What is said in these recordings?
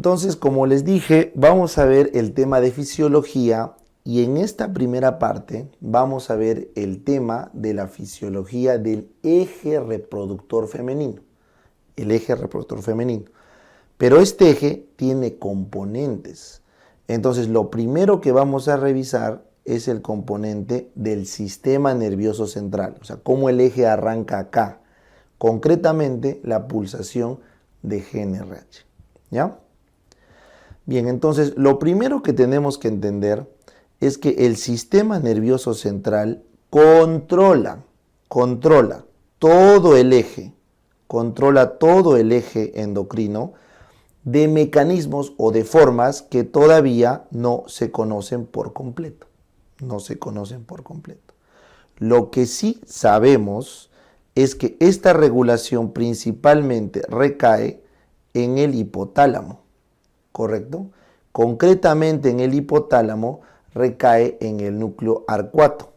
Entonces, como les dije, vamos a ver el tema de fisiología y en esta primera parte vamos a ver el tema de la fisiología del eje reproductor femenino. El eje reproductor femenino. Pero este eje tiene componentes. Entonces, lo primero que vamos a revisar es el componente del sistema nervioso central. O sea, cómo el eje arranca acá. Concretamente, la pulsación de GnRH. ¿Ya? Bien, entonces, lo primero que tenemos que entender es que el sistema nervioso central controla todo el eje, controla todo el eje endocrino de mecanismos o de formas que todavía no se conocen por completo. No se conocen por completo. Lo que sí sabemos es que esta regulación principalmente recae en el hipotálamo, ¿correcto? Concretamente en el hipotálamo recae en el núcleo arcuato,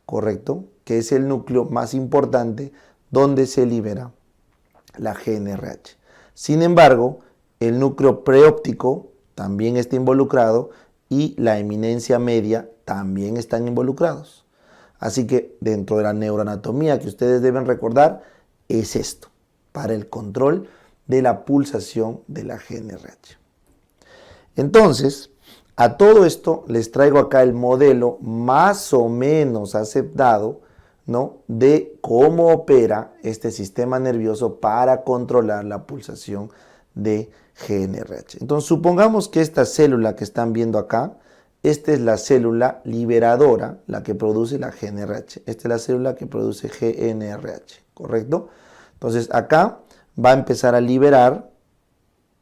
¿correcto? Que es el núcleo más importante donde se libera la GnRH. Sin embargo, el núcleo preóptico también está involucrado y la eminencia media también están involucrados. Así que dentro de la neuroanatomía que ustedes deben recordar es esto, para el control de la pulsación de la GnRH. Entonces, a todo esto les traigo acá el modelo más o menos aceptado, ¿no?, de cómo opera este sistema nervioso para controlar la pulsación de GnRH. Entonces, supongamos que esta célula que están viendo acá, esta es la célula liberadora, la que produce la GnRH. Esta es la célula que produce GnRH, ¿correcto? Entonces, acá va a empezar a liberar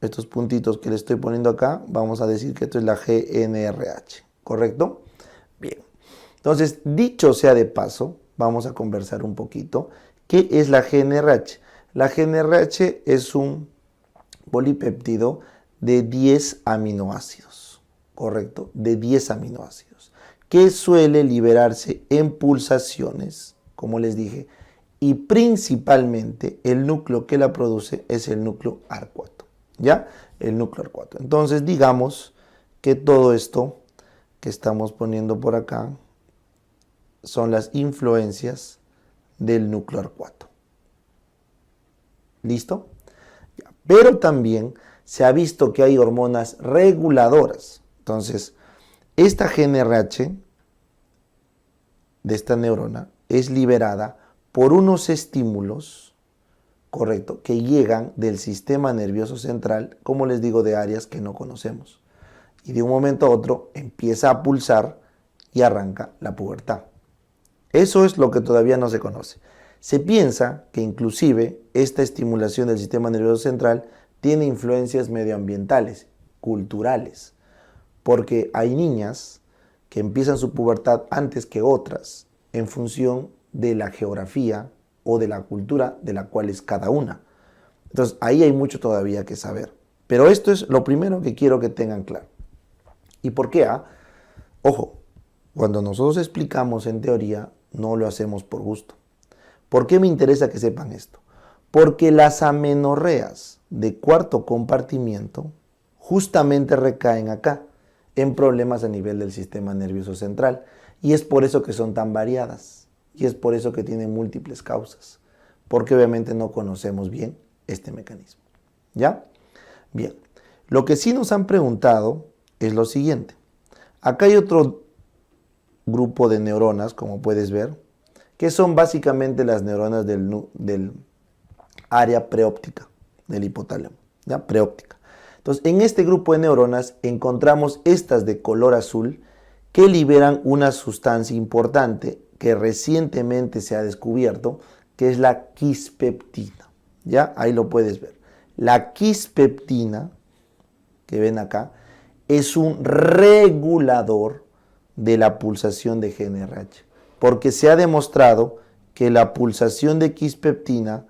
estos puntitos que le estoy poniendo acá. Vamos a decir que esto es la GnRH, ¿correcto? Bien. Entonces, dicho sea de paso, vamos a conversar un poquito. ¿Qué es la GnRH? La GnRH es un polipéptido de 10 aminoácidos, ¿correcto? De 10 aminoácidos, que suele liberarse en pulsaciones, como les dije, y principalmente el núcleo que la produce es el núcleo arcuato, ¿ya? El núcleo arcuato. Entonces, digamos que todo esto que estamos poniendo por acá son las influencias del núcleo arcuato. ¿Listo? Pero también se ha visto que hay hormonas reguladoras. Entonces, esta GnRH de esta neurona es liberada por unos estímulos, correcto, que llegan del sistema nervioso central, como les digo, de áreas que no conocemos. Y de un momento a otro empieza a pulsar y arranca la pubertad. Eso es lo que todavía no se conoce. Se piensa que inclusive esta estimulación del sistema nervioso central tiene influencias medioambientales, culturales, porque hay niñas que empiezan su pubertad antes que otras en función de la geografía o de la cultura de la cual es cada una. Entonces ahí hay mucho todavía que saber. Pero esto es lo primero que quiero que tengan claro. ¿Y por qué? Ojo, cuando nosotros explicamos en teoría, no lo hacemos por gusto. ¿Por qué me interesa que sepan esto? Porque las amenorreas de cuarto compartimiento justamente recaen acá, en problemas a nivel del sistema nervioso central. Y es por eso que son tan variadas. Y es por eso que tienen múltiples causas. Porque obviamente no conocemos bien este mecanismo. ¿Ya? Bien. Lo que sí nos han preguntado es lo siguiente. Acá hay otro grupo de neuronas, como puedes ver, que son básicamente las neuronas del área preóptica, del hipotálamo, ¿ya? Preóptica. Entonces, en este grupo de neuronas encontramos estas de color azul que liberan una sustancia importante que recientemente se ha descubierto, que es la quispeptina, ¿ya? Ahí lo puedes ver. La quispeptina, que ven acá, es un regulador de la pulsación de GnRH, porque se ha demostrado que la pulsación de quispeptina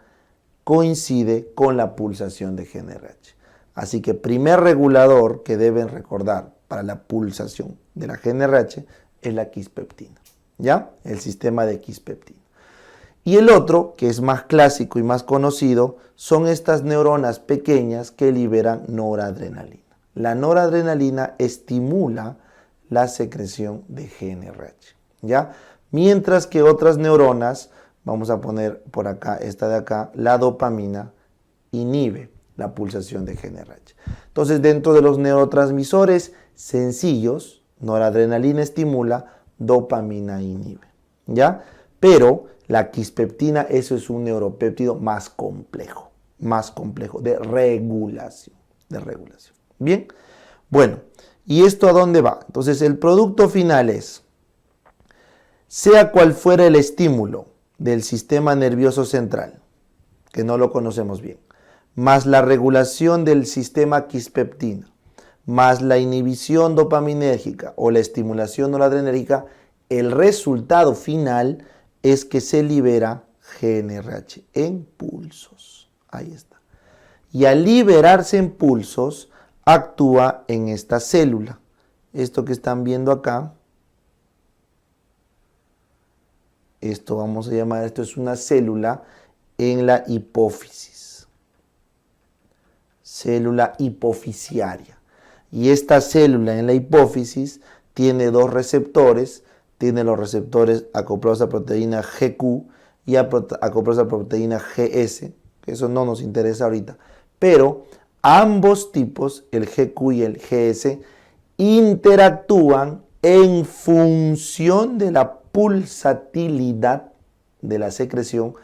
coincide con la pulsación de GnRH. Así que primer regulador que deben recordar para la pulsación de la GnRH es la quispeptina, ¿ya? El sistema de quispeptina. Y el otro, que es más clásico y más conocido, son estas neuronas pequeñas que liberan noradrenalina. La noradrenalina estimula la secreción de GNRH, ¿ya? Mientras que otras neuronas, vamos a poner por acá, esta de acá, la dopamina inhibe la pulsación de GNRH. Entonces, dentro de los neurotransmisores sencillos, noradrenalina estimula, dopamina inhibe, ¿ya? Pero la quispeptina, eso es un neuropéptido más complejo de regulación, Bien, bueno, ¿y esto a dónde va? Entonces, el producto final es, sea cual fuera el estímulo del sistema nervioso central, que no lo conocemos bien, más la regulación del sistema quispeptina, más la inhibición dopaminérgica o la estimulación noradrenérgica, el resultado final es que se libera GNRH en pulsos. Ahí está. Y al liberarse en pulsos, actúa en esta célula. Esto que están viendo acá, esto vamos a llamar, esto es una célula en la hipófisis. Célula hipofisiaria. Y esta célula en la hipófisis tiene dos receptores, tiene los receptores acoplados a proteína GQ y acoplados a proteína GS, que eso no nos interesa ahorita, pero ambos tipos, el GQ y el GS, interactúan en función de la pulsatilidad de la secreción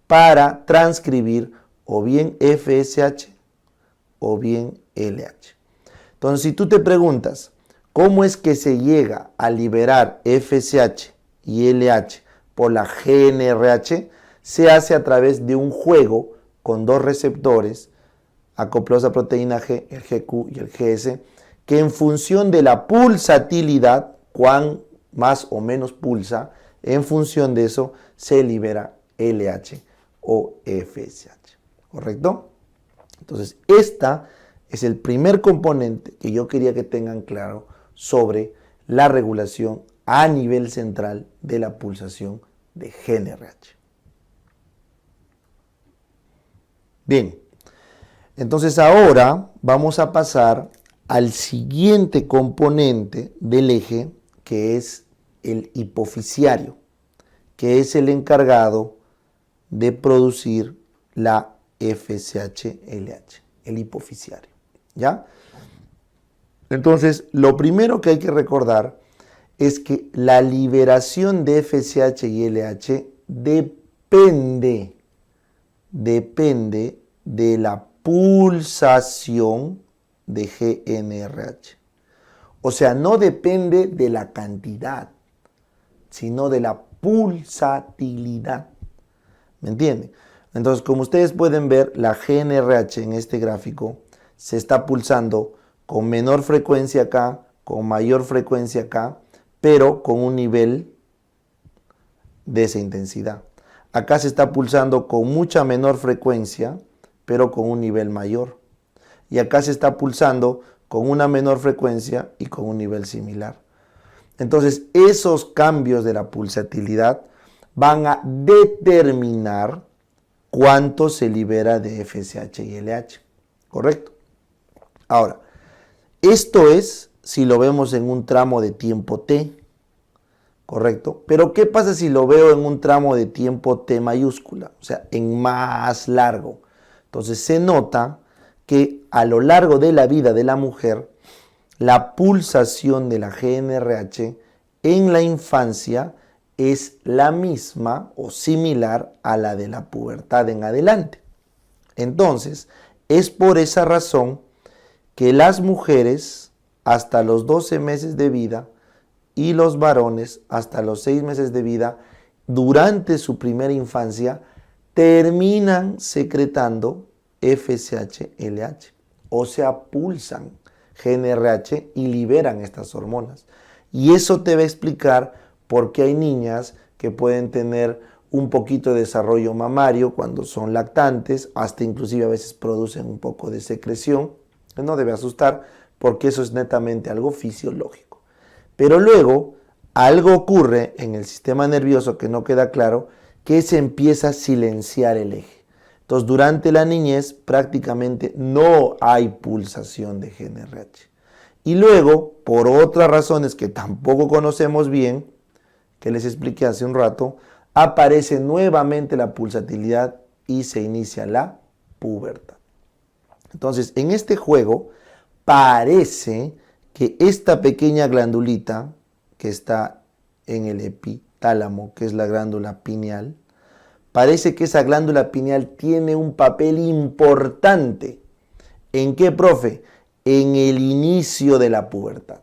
para transcribir o bien FSH o bien LH. Entonces, si tú te preguntas, ¿cómo es que se llega a liberar FSH y LH por la GNRH? Se hace a través de un juego con dos receptores acoplados a proteína G, el GQ y el GS, que en función de la pulsatilidad, cuán más o menos pulsa, en función de eso se libera LH o FSH. ¿Correcto? Entonces, esta es el primer componente que yo quería que tengan claro sobre la regulación a nivel central de la pulsación de GNRH. Bien, entonces ahora vamos a pasar al siguiente componente del eje, que es el hipofisiario, que es el encargado de producir la FSH-LH, el hipofisiario, ¿ya? Entonces, lo primero que hay que recordar es que la liberación de FSH y LH depende de la pulsación de GNRH. O sea, no depende de la cantidad, sino de la pulsatilidad. ¿Me entienden? Entonces, como ustedes pueden ver, la GNRH en este gráfico se está pulsando con menor frecuencia acá, con mayor frecuencia acá, pero con un nivel de esa intensidad. Acá se está pulsando con mucha menor frecuencia, pero con un nivel mayor. Y acá se está pulsando con una menor frecuencia y con un nivel similar. Entonces, esos cambios de la pulsatilidad van a determinar cuánto se libera de FSH y LH. ¿Correcto? Ahora, esto es si lo vemos en un tramo de tiempo t. ¿Correcto? Pero ¿qué pasa si lo veo en un tramo de tiempo t mayúscula? O sea, en más largo. Entonces se nota que a lo largo de la vida de la mujer, la pulsación de la GNRH en la infancia es la misma o similar a la de la pubertad en adelante. Entonces, es por esa razón que las mujeres hasta los 12 meses de vida y los varones hasta los 6 meses de vida, durante su primera infancia, terminan secretando FSH-LH, o sea, pulsan GNRH y liberan estas hormonas. Y eso te va a explicar por qué hay niñas que pueden tener un poquito de desarrollo mamario cuando son lactantes, hasta inclusive a veces producen un poco de secreción. No debe asustar porque eso es netamente algo fisiológico. Pero luego algo ocurre en el sistema nervioso que no queda claro, que se empieza a silenciar el eje. Entonces, durante la niñez prácticamente no hay pulsación de GNRH. Y luego, por otras razones que tampoco conocemos bien, que les expliqué hace un rato, aparece nuevamente la pulsatilidad y se inicia la pubertad. Entonces, en este juego parece que esta pequeña glandulita que está en el epitálamo, que es la glándula pineal, parece que esa glándula pineal tiene un papel importante. ¿En qué, profe? En el inicio de la pubertad.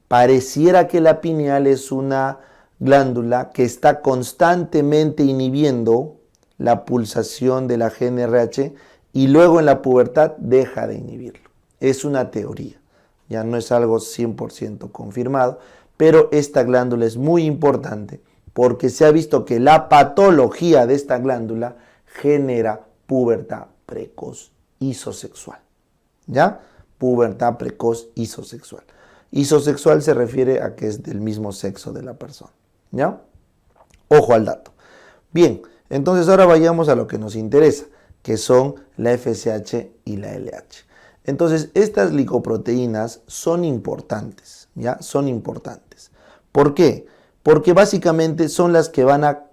Pareciera que la pineal es una glándula que está constantemente inhibiendo la pulsación de la GNRH y luego en la pubertad deja de inhibirlo. Es una teoría, ya no es algo 100% confirmado, pero esta glándula es muy importante porque se ha visto que la patología de esta glándula genera pubertad precoz isosexual. ¿Ya? Pubertad precoz isosexual. Isosexual se refiere a que es del mismo sexo de la persona. ¿Ya? Ojo al dato. Bien, entonces ahora vayamos a lo que nos interesa, que son la FSH y la LH. Entonces, estas glicoproteínas son importantes, ¿ya? Son importantes. ¿Por qué? Porque básicamente son las que van a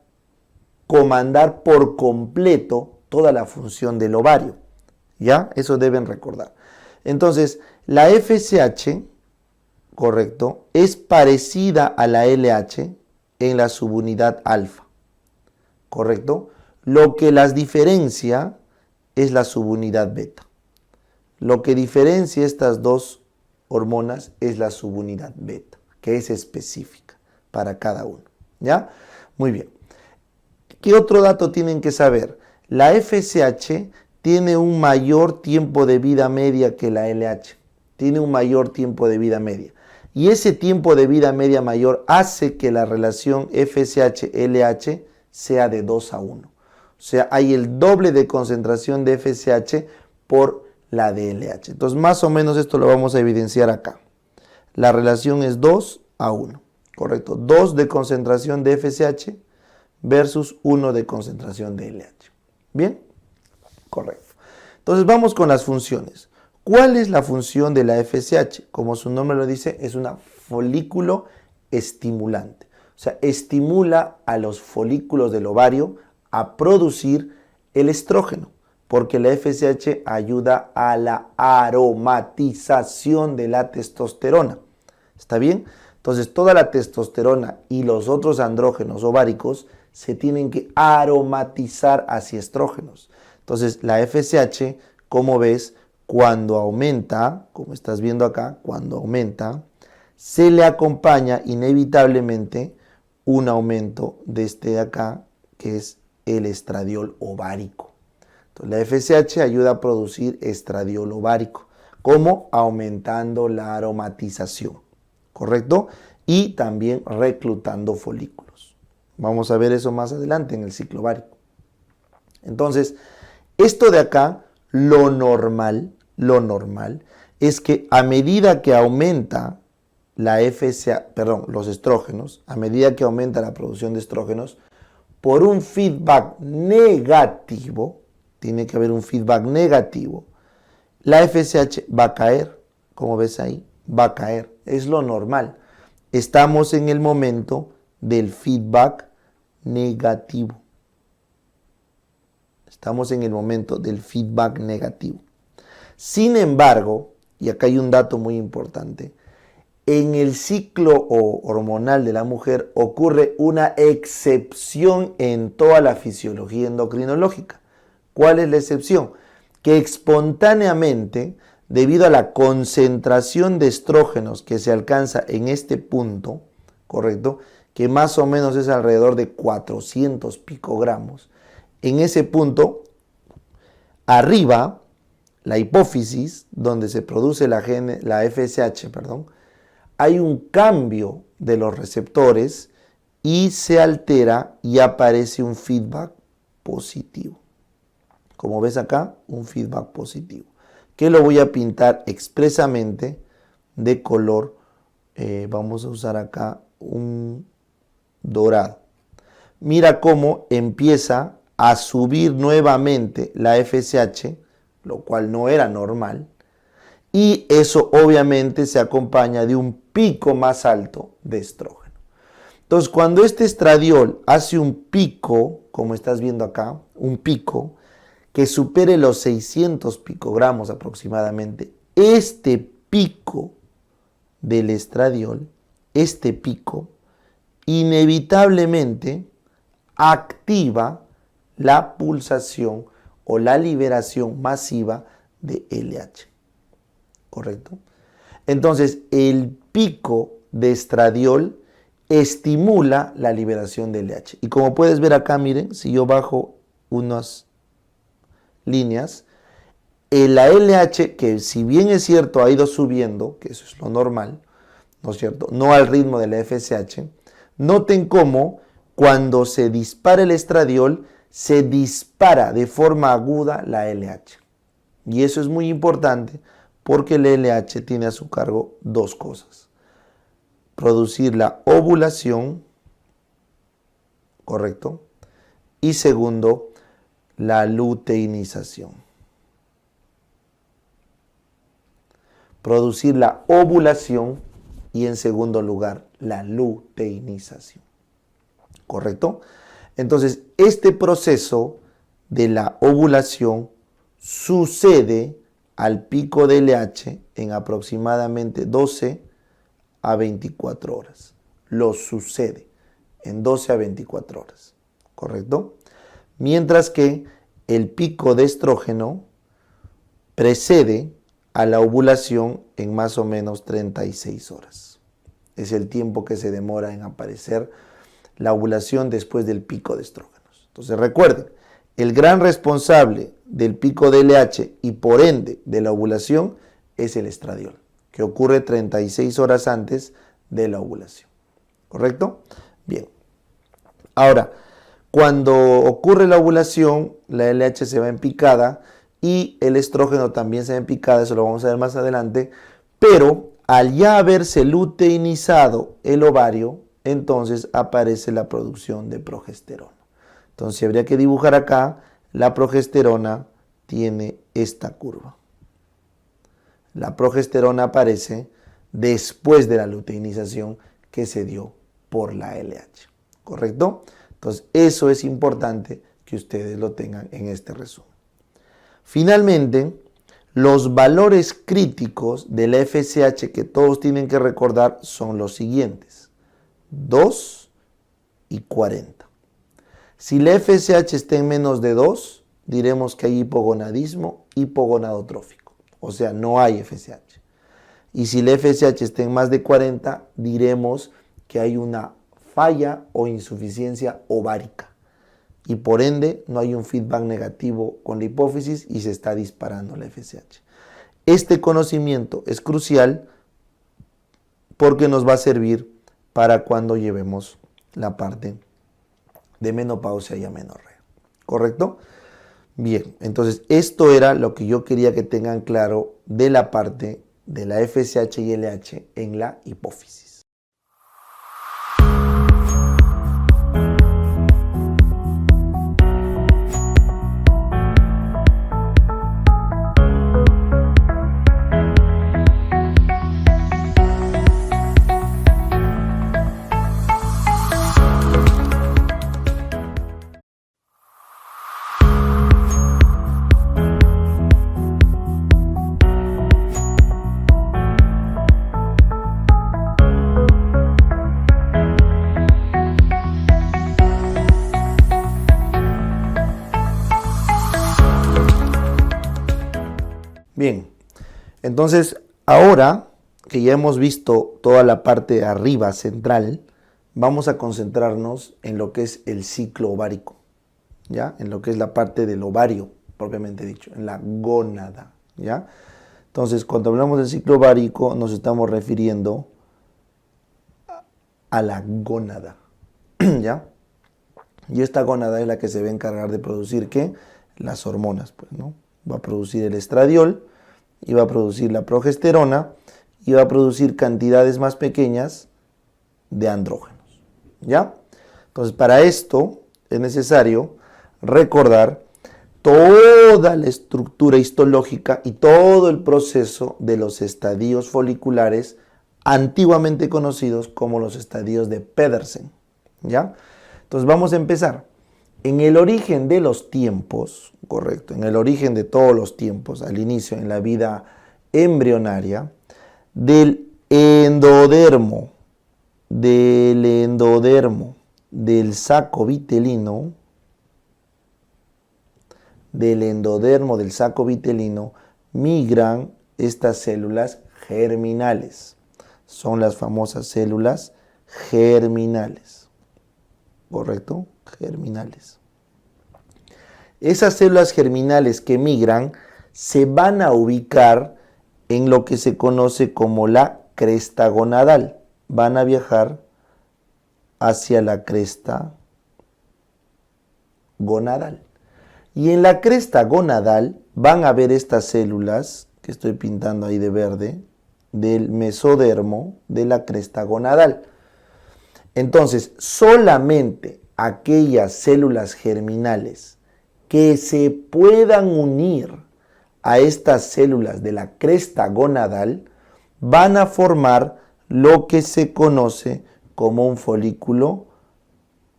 comandar por completo toda la función del ovario, ¿ya? Eso deben recordar. Entonces, la FSH, correcto, es parecida a la LH en la subunidad alfa, ¿correcto? Lo que las diferencia es la subunidad beta. Lo que diferencia estas dos hormonas es la subunidad beta, que es específica para cada uno, ¿ya? Muy bien. ¿Qué otro dato tienen que saber? La FSH tiene un mayor tiempo de vida media que la LH. Tiene un mayor tiempo de vida media. Y ese tiempo de vida media mayor hace que la relación FSH-LH sea de 2:1. O sea, hay el doble de concentración de FSH por la de LH. Entonces, más o menos esto lo vamos a evidenciar acá. La relación es 2:1, ¿correcto? 2 de concentración de FSH versus 1 de concentración de LH. ¿Bien? Correcto. Entonces, vamos con las funciones. ¿Cuál es la función de la FSH? Como su nombre lo dice, es una folículo estimulante. O sea, estimula a los folículos del ovario a producir el estrógeno, porque la FSH ayuda a la aromatización de la testosterona. ¿Está bien? Entonces, toda la testosterona y los otros andrógenos ováricos se tienen que aromatizar hacia estrógenos. Entonces, la FSH, como ves, cuando aumenta, como estás viendo acá, cuando aumenta, se le acompaña inevitablemente un aumento de este de acá, que es el estradiol ovárico. Entonces, la FSH ayuda a producir estradiol ovárico, como aumentando la aromatización, ¿correcto? Y también reclutando folículos. Vamos a ver eso más adelante en el ciclo ovárico. Entonces, esto de acá, lo normal es que a medida que aumenta la los estrógenos, a medida que aumenta la producción de estrógenos, por un feedback negativo, tiene que haber un feedback negativo, la FSH va a caer, como ves ahí, va a caer, es lo normal. Estamos en el momento del feedback negativo. Estamos en el momento del feedback negativo. Sin embargo, y acá hay un dato muy importante, en el ciclo hormonal de la mujer ocurre una excepción en toda la fisiología endocrinológica. ¿Cuál es la excepción? Que espontáneamente, debido a la concentración de estrógenos que se alcanza en este punto, ¿correcto? Que más o menos es alrededor de 400 picogramos, en ese punto, arriba, la hipófisis, donde se produce la FSH, hay un cambio de los receptores y se altera y aparece un feedback positivo. Como ves acá, un feedback positivo, que lo voy a pintar expresamente de color, vamos a usar acá un dorado. mira cómo empieza a subir nuevamente la FSH, lo cual no era normal, y eso obviamente se acompaña de un pico más alto de estrógeno. Entonces, cuando este estradiol hace un pico, como estás viendo acá, un pico que supere los 600 picogramos aproximadamente, este pico del estradiol, este pico, inevitablemente activa la pulsación o la liberación masiva de LH. ¿Correcto? Entonces, el pico de estradiol estimula la liberación de LH. Y como puedes ver acá, miren, si yo bajo unas líneas, la LH, que si bien es cierto ha ido subiendo, que eso es lo normal, ¿no es cierto? No al ritmo de la FSH, noten cómo cuando se dispara el estradiol, se dispara de forma aguda la LH. Y eso es muy importante porque el LH tiene a su cargo dos cosas. Producir la ovulación, ¿correcto? Y segundo, la luteinización. Producir la ovulación y en segundo lugar, la luteinización. ¿Correcto? Entonces, este proceso de la ovulación sucede al pico de LH en aproximadamente 12 a 24 horas. Lo sucede en 12 a 24 horas. ¿Correcto? Mientras que el pico de estrógeno precede a la ovulación en más o menos 36 horas. Es el tiempo que se demora en aparecer la ovulación después del pico de estrógenos. Entonces recuerden, el gran responsable del pico de LH y por ende de la ovulación es el estradiol, que ocurre 36 horas antes de la ovulación. ¿Correcto? Bien. Ahora, cuando ocurre la ovulación, la LH se va en picada y el estrógeno también se va en picada, eso lo vamos a ver más adelante, pero al ya haberse luteinizado el ovario, entonces aparece la producción de progesterona. Entonces habría que dibujar acá, la progesterona tiene esta curva. La progesterona aparece después de la luteinización que se dio por la LH. ¿Correcto? Entonces eso es importante que ustedes lo tengan en este resumen. Finalmente, los valores críticos de la FSH que todos tienen que recordar son los siguientes: 2 y 40. Si la FSH está en menos de 2, diremos que hay hipogonadismo hipogonadotrófico, o sea, no hay FSH. Y si la FSH está en más de 40, diremos que hay una falla o insuficiencia ovárica. Y por ende no hay un feedback negativo con la hipófisis y se está disparando la FSH. Este conocimiento es crucial porque nos va a servir para cuando llevemos la parte de menopausia y amenorrea. ¿Correcto? Bien, entonces esto era lo que yo quería que tengan claro de la parte de la FSH y LH en la hipófisis. Bien, entonces ahora que ya hemos visto toda la parte de arriba central, vamos a concentrarnos en lo que es el ciclo ovárico, ¿ya? En lo que es la parte del ovario, propiamente dicho, en la gónada, ¿ya? Entonces, cuando hablamos del ciclo ovárico, nos estamos refiriendo a la gónada, ¿ya? Y esta gónada es la que se va a encargar de producir, ¿qué? Las hormonas, pues, ¿no? Va a producir el estradiol, y va a producir la progesterona, y va a producir cantidades más pequeñas de andrógenos, ¿ya? Entonces, para esto es necesario recordar toda la estructura histológica y todo el proceso de los estadios foliculares antiguamente conocidos como los estadios de Pedersen, ¿ya? Entonces vamos a empezar. En el origen de los tiempos, correcto, en el origen de todos los tiempos, al inicio en la vida embrionaria, del endodermo, del saco vitelino, migran estas células germinales. Son las famosas células germinales. ¿Correcto? Germinales. Esas células germinales que migran se van a ubicar en lo que se conoce como la cresta gonadal. Van a viajar hacia la cresta gonadal. Y en la cresta gonadal van a ver estas células que estoy pintando ahí de verde, del mesodermo de la cresta gonadal. Entonces, solamente aquellas células germinales que se puedan unir a estas células de la cresta gonadal van a formar lo que se conoce como un folículo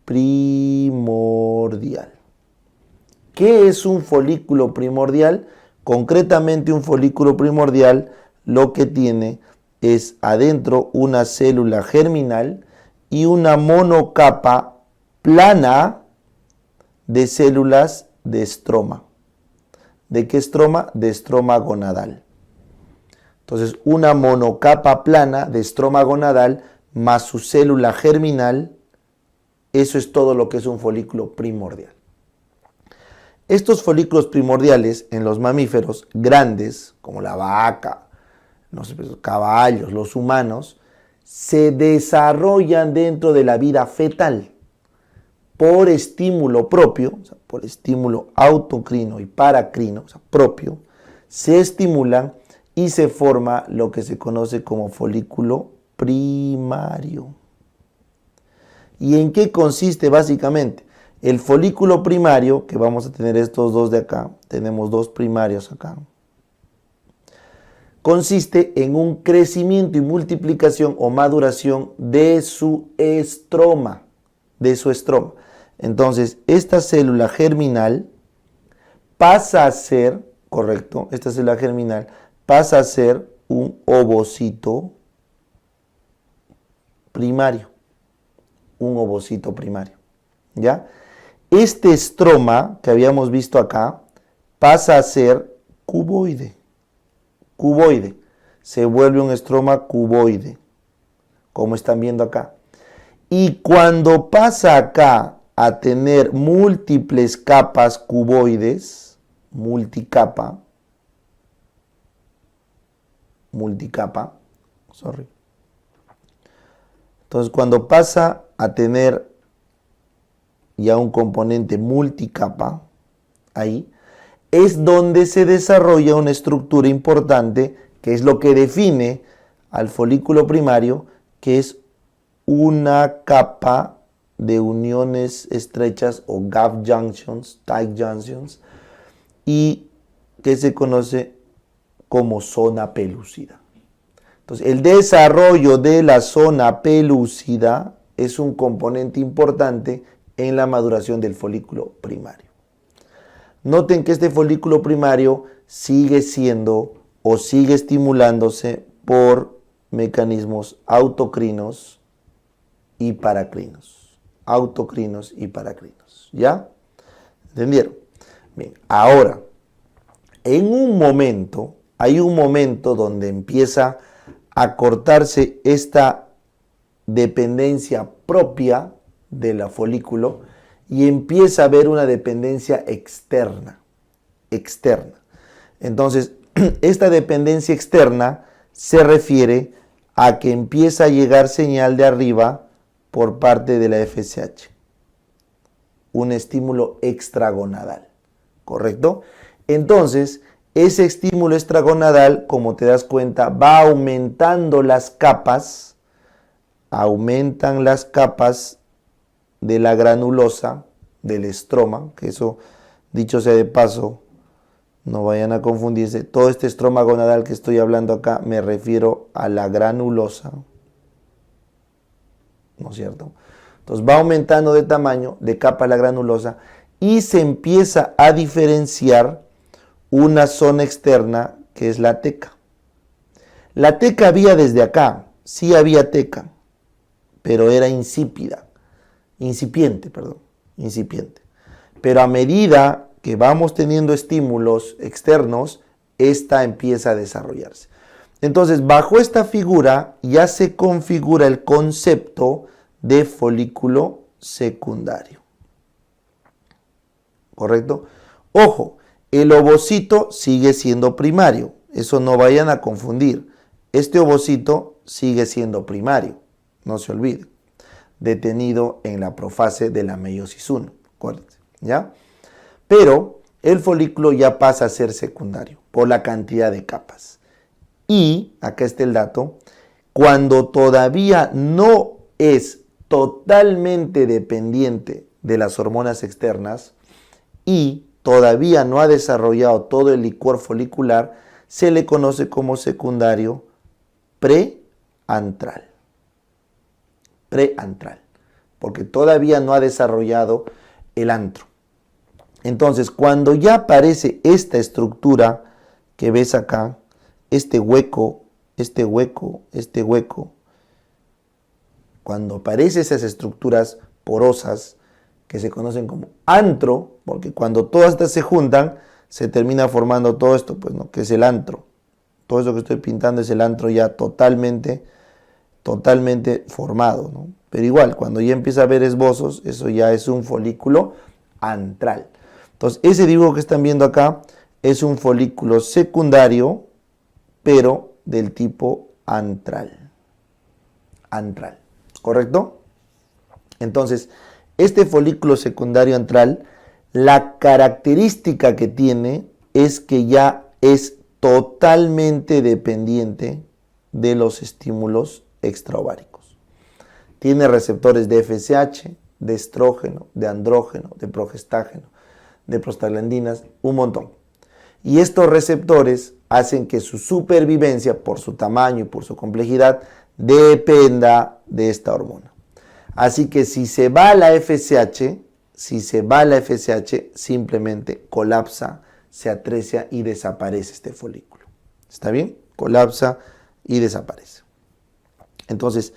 primordial. ¿Qué es un folículo primordial? Concretamente, un folículo primordial lo que tiene es adentro una célula germinal y una monocapa plana de células de estroma. ¿De qué estroma? De estroma gonadal. Entonces, una monocapa plana de estroma gonadal más su célula germinal, eso es todo lo que es un folículo primordial. Estos folículos primordiales en los mamíferos grandes, como la vaca, los caballos, los humanos, se desarrollan dentro de la vida fetal por estímulo propio, o sea, por estímulo autocrino y paracrino, o sea, propio, se estimulan y se forma lo que se conoce como folículo primario. ¿Y en qué consiste básicamente? El folículo primario, que vamos a tener estos dos de acá, tenemos dos primarios acá, consiste en un crecimiento y multiplicación o maduración de su estroma, Entonces, esta célula germinal pasa a ser, correcto, esta célula germinal pasa a ser un ovocito primario, ¿ya? Este estroma que habíamos visto acá pasa a ser cuboide, se vuelve un estroma cuboide, como están viendo acá. Y cuando pasa acá a tener múltiples capas cuboides, multicapa, entonces cuando pasa a tener ya un componente multicapa, ahí, es donde se desarrolla una estructura importante, que es lo que define al folículo primario, que es una capa de uniones estrechas o gap junctions, tight junctions, y que se conoce como zona pelúcida. Entonces, el desarrollo de la zona pelúcida es un componente importante en la maduración del folículo primario. Noten que este folículo primario sigue siendo o sigue estimulándose por mecanismos autocrinos y paracrinos. ¿Ya? ¿Entendieron? Bien, ahora, hay un momento donde empieza a cortarse esta dependencia propia de la folículo y empieza a haber una dependencia externa. Entonces, esta dependencia externa se refiere a que empieza a llegar señal de arriba por parte de la FSH. Un estímulo extragonadal, ¿correcto? Entonces, ese estímulo extragonadal, como te das cuenta, va aumentando las capas, aumentan las capas de la granulosa del estroma, que eso, dicho sea de paso, no vayan a confundirse, todo este estroma gonadal que estoy hablando acá me refiero a la granulosa, ¿no es cierto? Entonces va aumentando de tamaño, de capa la granulosa, y se empieza a diferenciar una zona externa que es la teca. La teca había desde acá, sí había teca, pero era incipiente. Pero a medida que vamos teniendo estímulos externos, esta empieza a desarrollarse. Entonces, bajo esta figura ya se configura el concepto de folículo secundario. ¿Correcto? Ojo, el ovocito sigue siendo primario. Eso no vayan a confundir. Este ovocito sigue siendo primario. No se olviden. Detenido en la profase de la meiosis 1. Acuérdense, ¿ya? Pero el folículo ya pasa a ser secundario por la cantidad de capas. Y, acá está el dato, cuando todavía no es totalmente dependiente de las hormonas externas y todavía no ha desarrollado todo el licor folicular, se le conoce como secundario preantral. Preantral, porque todavía no ha desarrollado el antro. Entonces, cuando ya aparece esta estructura que ves acá, este hueco, cuando aparecen esas estructuras porosas que se conocen como antro, porque cuando todas estas se juntan, se termina formando todo esto, pues, ¿no? Que es el antro. Todo eso que estoy pintando es el antro ya totalmente formado, ¿no? Pero igual, cuando ya empieza a haber esbozos, eso ya es un folículo antral. Entonces, ese dibujo que están viendo acá es un folículo secundario, pero del tipo antral. Antral, ¿correcto? Entonces, este folículo secundario antral, la característica que tiene es que ya es totalmente dependiente de los estímulos extraováricos. Tiene receptores de FSH, de estrógeno, de andrógeno, de progestágeno, de prostaglandinas, un montón. Y estos receptores hacen que su supervivencia, por su tamaño y por su complejidad, dependa de esta hormona. Así que si se va la FSH, simplemente colapsa, se atresia y desaparece este folículo. ¿Está bien? Colapsa y desaparece. Entonces,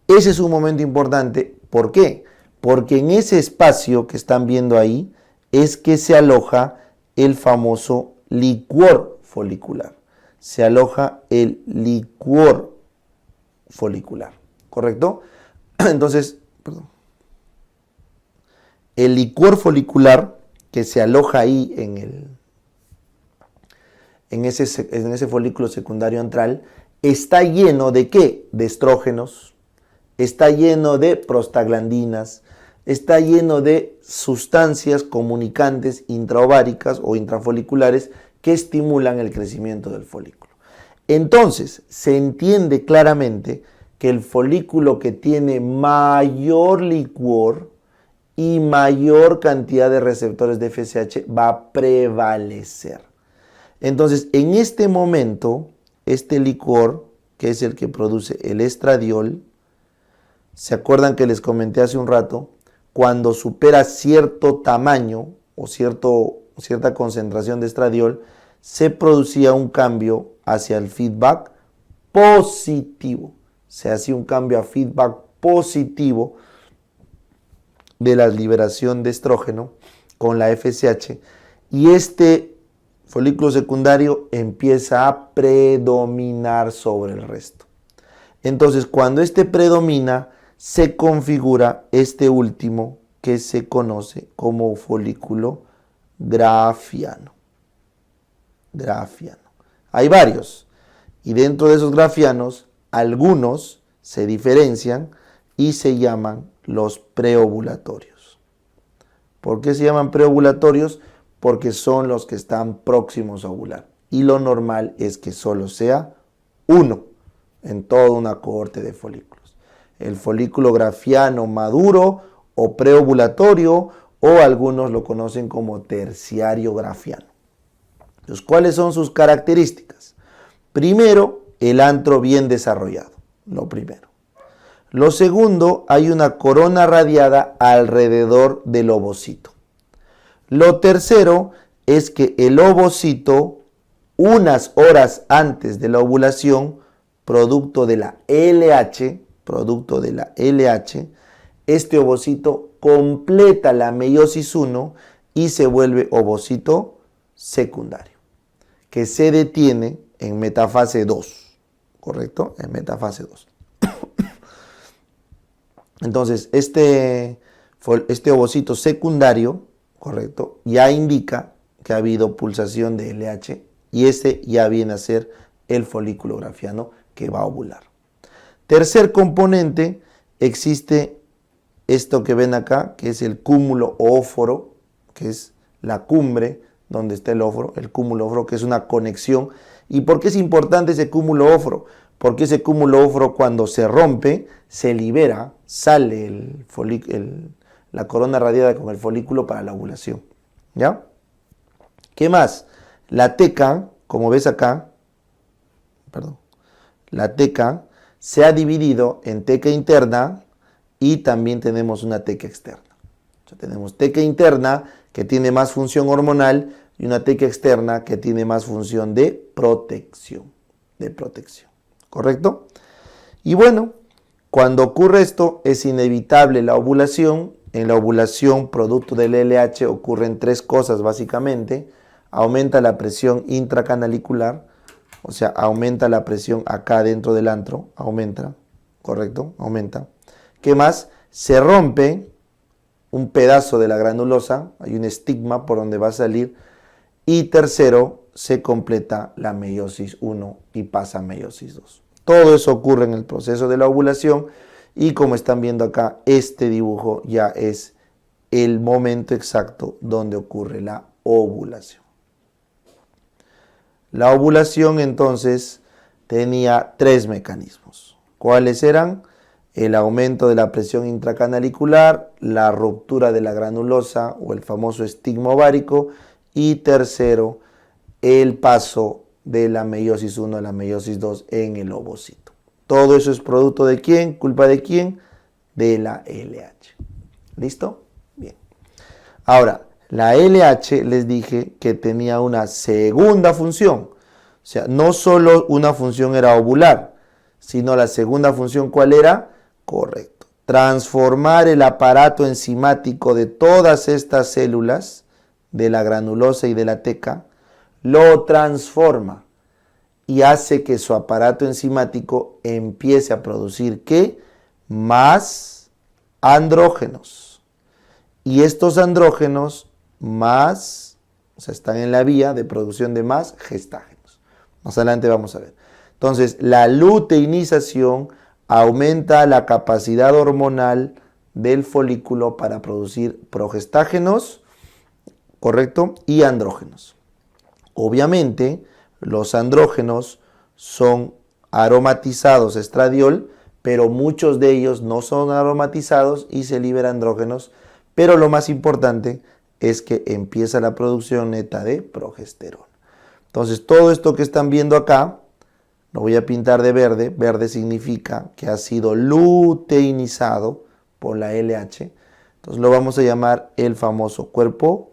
ese es un momento importante. ¿Por qué? Porque en ese espacio que están viendo ahí es que se aloja el famoso licor folicular. Se aloja el licor folicular, ¿correcto? Entonces, el licor folicular que se aloja ahí en ese folículo secundario antral está lleno de ¿qué? De estrógenos, está lleno de prostaglandinas, está lleno de sustancias comunicantes intraováricas o intrafoliculares que estimulan el crecimiento del folículo. Entonces, se entiende claramente que el folículo que tiene mayor licor y mayor cantidad de receptores de FSH va a prevalecer. Entonces, en este momento, este licor, que es el que produce el estradiol, ¿se acuerdan que les comenté hace un rato? Cuando supera cierto tamaño o cierta concentración de estradiol, se producía un cambio hacia el feedback positivo. Se hacía un cambio a feedback positivo de la liberación de estrógeno con la FSH y este folículo secundario empieza a predominar sobre el resto. Entonces, cuando este predomina, se configura este último que se conoce como folículo grafiano. Grafiano. Hay varios y dentro de esos grafianos, algunos se diferencian y se llaman los preovulatorios. ¿Por qué se llaman preovulatorios? Porque son los que están próximos a ovular. Y lo normal es que solo sea uno en toda una cohorte de folículos. El folículo grafiano maduro o preovulatorio, o algunos lo conocen como terciario grafiano. Entonces, ¿cuáles son sus características? Primero, el antro bien desarrollado, lo primero. Lo segundo, hay una corona radiada alrededor del ovocito. Lo tercero es que el ovocito, unas horas antes de la ovulación, producto de la LH, este ovocito completa la meiosis 1 y se vuelve ovocito secundario, que se detiene en metafase 2, ¿correcto? En metafase 2. Entonces, este ovocito secundario, ¿correcto? Ya indica que ha habido pulsación de LH y este ya viene a ser el folículo grafiano que va a ovular. Tercer componente, existe esto que ven acá, que es el cúmulo óforo, que es la cumbre donde está el óforo, el cúmulo óforo, que es una conexión. ¿Y por qué es importante ese cúmulo óforo? Porque ese cúmulo óforo, cuando se rompe, se libera, sale la corona radiada con el folículo para la ovulación. ¿Ya? ¿Qué más? La teca, como ves acá, la teca se ha dividido en teca interna y también tenemos una teca externa. O sea, tenemos teca interna que tiene más función hormonal y una teca externa que tiene más función de protección. ¿Correcto? Y bueno, cuando ocurre esto es inevitable la ovulación. En la ovulación, producto del LH, ocurren tres cosas básicamente. Aumenta la presión intracanalicular, o sea, aumenta la presión acá dentro del antro, aumenta, ¿correcto? Aumenta. ¿Qué más? Se rompe un pedazo de la granulosa, hay un estigma por donde va a salir. Y tercero, se completa la meiosis 1 y pasa a meiosis 2. Todo eso ocurre en el proceso de la ovulación y como están viendo acá, este dibujo ya es el momento exacto donde ocurre la ovulación. La ovulación entonces tenía tres mecanismos. ¿Cuáles eran? El aumento de la presión intracanalicular, la ruptura de la granulosa o el famoso estigma ovárico y tercero, el paso de la meiosis 1 a la meiosis 2 en el ovocito. Todo eso es producto de ¿quién? ¿Culpa de quién? De la LH. ¿Listo? Bien. Ahora, la LH les dije que tenía una segunda función. O sea, no solo una función era ovular, sino la segunda función, ¿cuál era? Correcto. Transformar el aparato enzimático de todas estas células, de la granulosa y de la teca, lo transforma y hace que su aparato enzimático empiece a producir ¿qué? Más andrógenos. Y estos andrógenos están en la vía de producción de más gestágenos. Más adelante vamos a ver. Entonces, la luteinización aumenta la capacidad hormonal del folículo para producir progestágenos, ¿correcto? Y andrógenos. Obviamente, los andrógenos son aromatizados estradiol, pero muchos de ellos no son aromatizados y se liberan andrógenos. Pero lo más importante es que empieza la producción neta de progesterona. Entonces, todo esto que están viendo acá, lo voy a pintar de verde. Verde significa que ha sido luteinizado por la LH. Entonces, lo vamos a llamar el famoso cuerpo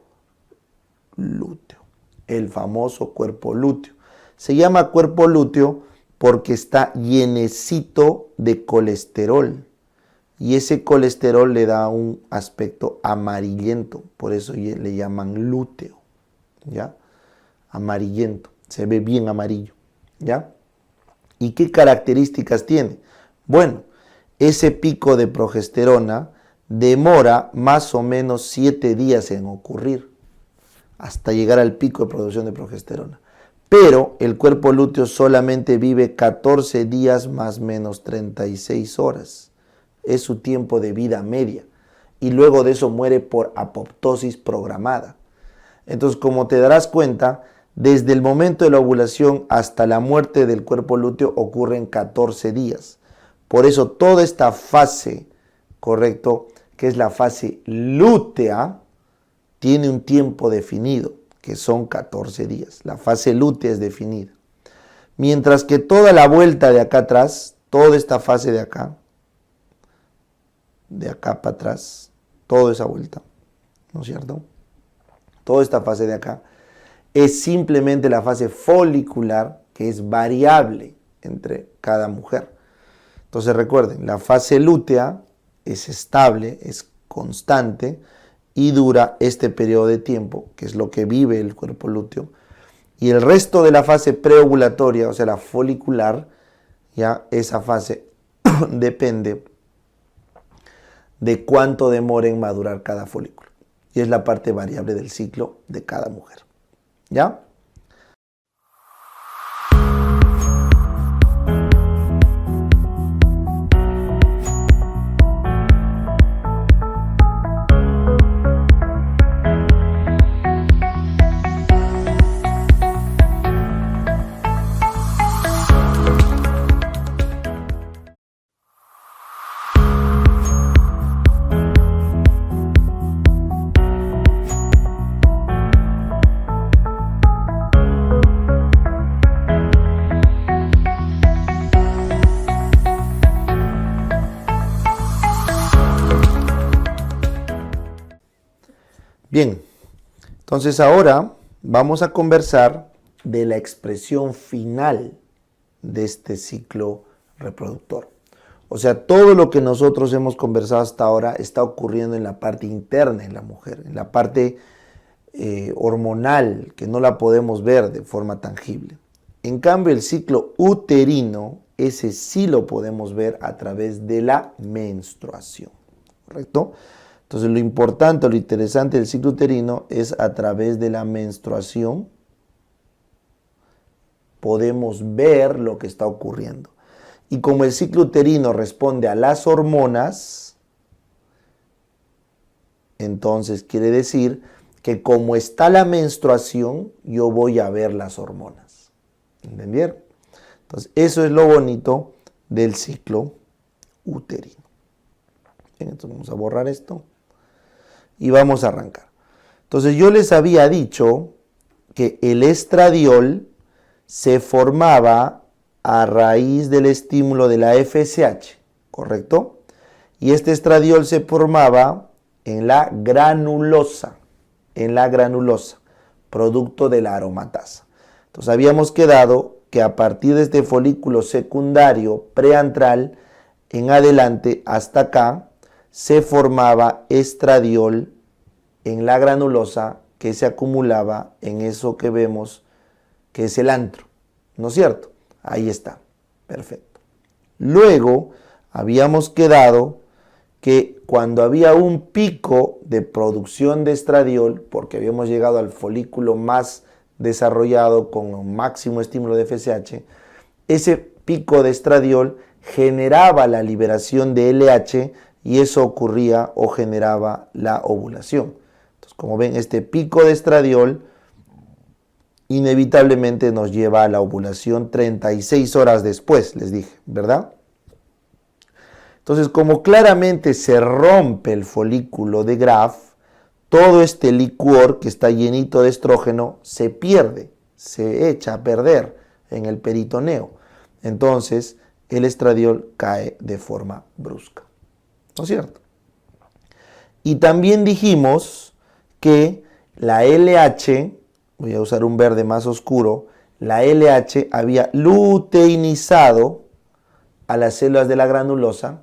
lúteo. El famoso cuerpo lúteo. Se llama cuerpo lúteo porque está llenecito de colesterol. Y ese colesterol le da un aspecto amarillento. Por eso le llaman lúteo. ¿Ya? Amarillento. Se ve bien amarillo. ¿Ya? ¿Y qué características tiene? Bueno, ese pico de progesterona demora más o menos 7 días en ocurrir, hasta llegar al pico de producción de progesterona. Pero el cuerpo lúteo solamente vive 14 días más menos 36 horas. Es su tiempo de vida media. Y luego de eso muere por apoptosis programada. Entonces, como te darás cuenta, desde el momento de la ovulación hasta la muerte del cuerpo lúteo ocurren 14 días. Por eso toda esta fase, correcto, que es la fase lútea, tiene un tiempo definido, que son 14 días. La fase lútea es definida. Mientras que toda la vuelta de acá atrás, toda esta fase de acá para atrás, toda esa vuelta, ¿no es cierto? Toda esta fase de acá es simplemente la fase folicular, que es variable entre cada mujer. Entonces recuerden, la fase lútea es estable, es constante y dura este periodo de tiempo, que es lo que vive el cuerpo lúteo. Y el resto de la fase preovulatoria, o sea, la folicular, ya esa fase depende de cuánto demore en madurar cada folículo. Y es la parte variable del ciclo de cada mujer. ¿Ya? Bien, entonces ahora vamos a conversar de la expresión final de este ciclo reproductor. O sea, todo lo que nosotros hemos conversado hasta ahora está ocurriendo en la parte interna en la mujer, en la parte hormonal, que no la podemos ver de forma tangible. En cambio, el ciclo uterino, ese sí lo podemos ver a través de la menstruación, ¿correcto? Entonces lo importante, lo interesante del ciclo uterino es a través de la menstruación podemos ver lo que está ocurriendo. Y como el ciclo uterino responde a las hormonas, entonces quiere decir que como está la menstruación, yo voy a ver las hormonas. ¿Entendieron? Entonces eso es lo bonito del ciclo uterino. Bien, entonces vamos a borrar esto. Y vamos a arrancar. Entonces yo les había dicho que el estradiol se formaba a raíz del estímulo de la FSH, ¿correcto? Y este estradiol se formaba en la granulosa, producto de la aromatasa. Entonces habíamos quedado que a partir de este folículo secundario preantral en adelante hasta acá, se formaba estradiol en la granulosa que se acumulaba en eso que vemos que es el antro, ¿no es cierto? Ahí está, perfecto. Luego habíamos quedado que cuando había un pico de producción de estradiol, porque habíamos llegado al folículo más desarrollado con un máximo estímulo de FSH, ese pico de estradiol generaba la liberación de LH y eso ocurría o generaba la ovulación. Entonces, como ven, este pico de estradiol inevitablemente nos lleva a la ovulación 36 horas después, les dije, ¿verdad? Entonces, como claramente se rompe el folículo de Graf, todo este licor que está llenito de estrógeno se pierde, se echa a perder en el peritoneo. Entonces, el estradiol cae de forma brusca. ¿No es cierto? Y también dijimos que la LH, voy a usar un verde más oscuro, la LH había luteinizado a las células de la granulosa,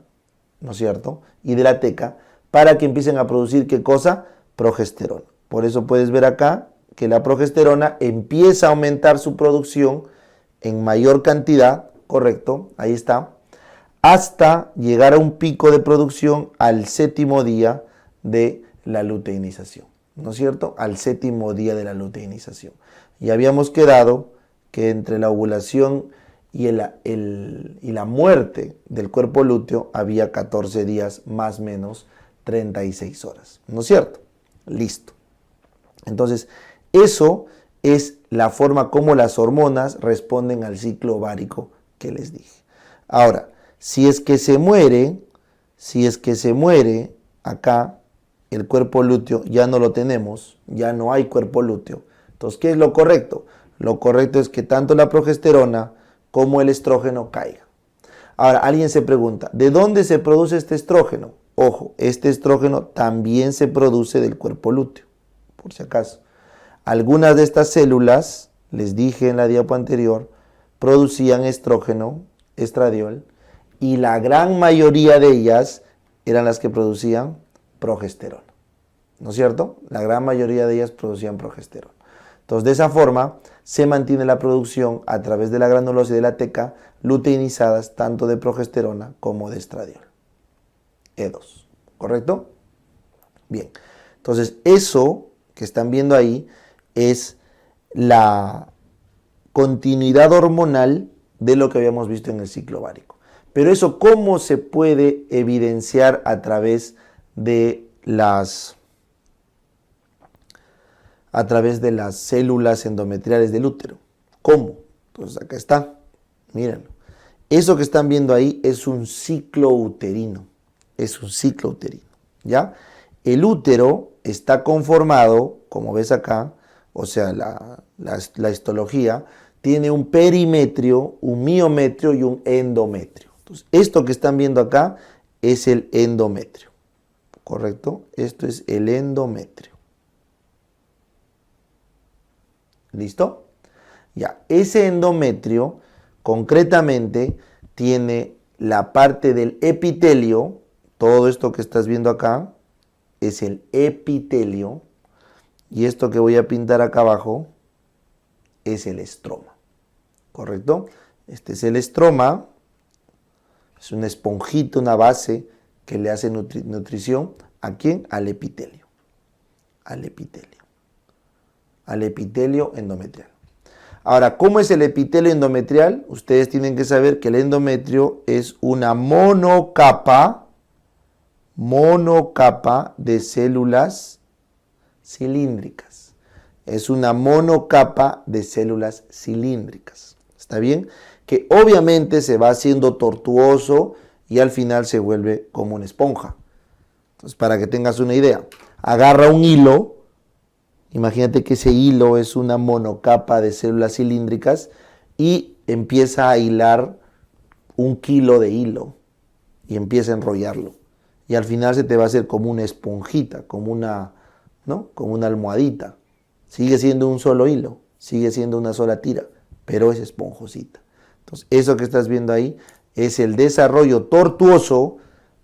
¿no es cierto? Y de la teca, para que empiecen a producir, ¿qué cosa? Progesterona. Por eso puedes ver acá que la progesterona empieza a aumentar su producción en mayor cantidad, ¿correcto? Ahí está. Hasta llegar a un pico de producción al 7º día de la luteinización, ¿no es cierto? Al 7º día de la luteinización. Y habíamos quedado que entre la ovulación y la muerte del cuerpo lúteo había 14 días más o menos 36 horas, ¿no es cierto? Listo. Entonces, eso es la forma como las hormonas responden al ciclo ovárico que les dije. Ahora, si es que se muere acá el cuerpo lúteo ya no lo tenemos, ya no hay cuerpo lúteo. Entonces, ¿qué es lo correcto? Lo correcto es que tanto la progesterona como el estrógeno caigan. Ahora, alguien se pregunta, ¿de dónde se produce este estrógeno? Ojo, este estrógeno también se produce del cuerpo lúteo, por si acaso. Algunas de estas células, les dije en la diapo anterior, producían estrógeno, estradiol, y la gran mayoría de ellas eran las que producían progesterona. ¿No es cierto? La gran mayoría de ellas producían progesterona. Entonces, de esa forma, se mantiene la producción a través de la granulosa y de la teca luteinizadas tanto de progesterona como de estradiol. E2, ¿correcto? Bien, entonces eso que están viendo ahí es la continuidad hormonal de lo que habíamos visto en el ciclo ovárico. Pero eso, ¿cómo se puede evidenciar a través de las células endometriales del útero? ¿Cómo? Entonces acá está, mírenlo. Eso que están viendo ahí es un ciclo uterino, ¿ya? El útero está conformado, como ves acá, o sea, la histología, tiene un perimetrio, un miometrio y un endometrio. Entonces, esto que están viendo acá es el endometrio, ¿correcto? Esto es el endometrio. ¿Listo? Ya, ese endometrio concretamente tiene la parte del epitelio, todo esto que estás viendo acá es el epitelio, y esto que voy a pintar acá abajo es el estroma, ¿correcto? Este es el estroma, es una esponjita, una base que le hace nutrición, ¿a quién? Al epitelio, al epitelio endometrial. Ahora, ¿cómo es el epitelio endometrial? Ustedes tienen que saber que el endometrio es una monocapa de células cilíndricas. Es una monocapa de células cilíndricas. ¿Está bien? Que obviamente se va haciendo tortuoso y al final se vuelve como una esponja. Entonces, para que tengas una idea, agarra un hilo. Imagínate que ese hilo es una monocapa de células cilíndricas y empieza a hilar 1 kilo de hilo y empieza a enrollarlo. Y al final se te va a hacer como una esponjita, como una almohadita. Sigue siendo un solo hilo, sigue siendo una sola tira, pero es esponjosita. Entonces, eso que estás viendo ahí es el desarrollo tortuoso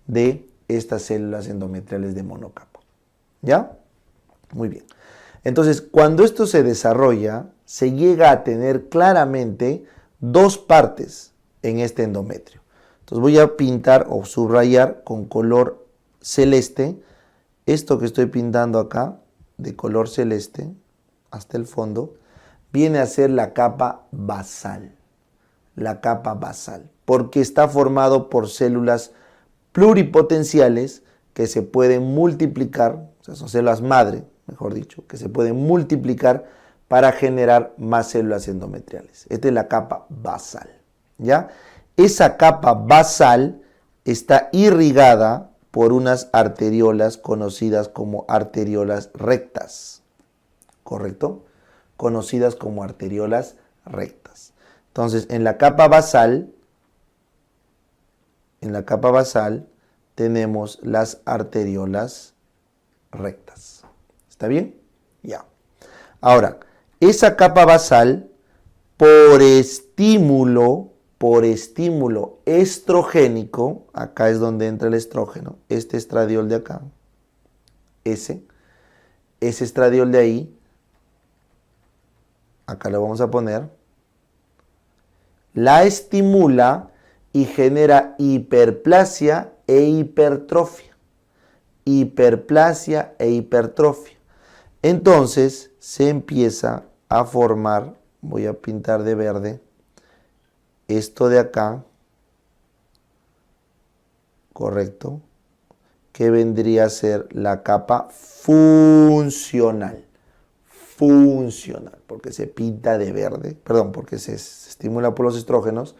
de estas células endometriales de monocapa. ¿Ya? Muy bien. Entonces, cuando esto se desarrolla, se llega a tener claramente 2 partes en este endometrio. Entonces voy a pintar o subrayar con color celeste esto que estoy pintando acá, de color celeste, hasta el fondo, viene a ser la capa basal. La capa basal, porque está formado por células pluripotenciales que se pueden multiplicar, o sea, son células madre, mejor dicho, que se pueden multiplicar para generar más células endometriales. Esta es la capa basal, ¿ya? Esa capa basal está irrigada por unas arteriolas conocidas como arteriolas rectas, ¿correcto? Conocidas como arteriolas rectas. Entonces, en la capa basal tenemos las arteriolas rectas. ¿Está bien? Ya. Ahora, esa capa basal, por estímulo estrogénico, acá es donde entra el estrógeno, este estradiol de acá, ese estradiol de ahí, acá lo vamos a poner, la estimula y genera hiperplasia e hipertrofia. Hiperplasia e hipertrofia. Entonces se empieza a formar, voy a pintar de verde, esto de acá, correcto, que vendría a ser la capa funcional. Funcional, porque se pinta de verde, perdón, porque se estimula por los estrógenos,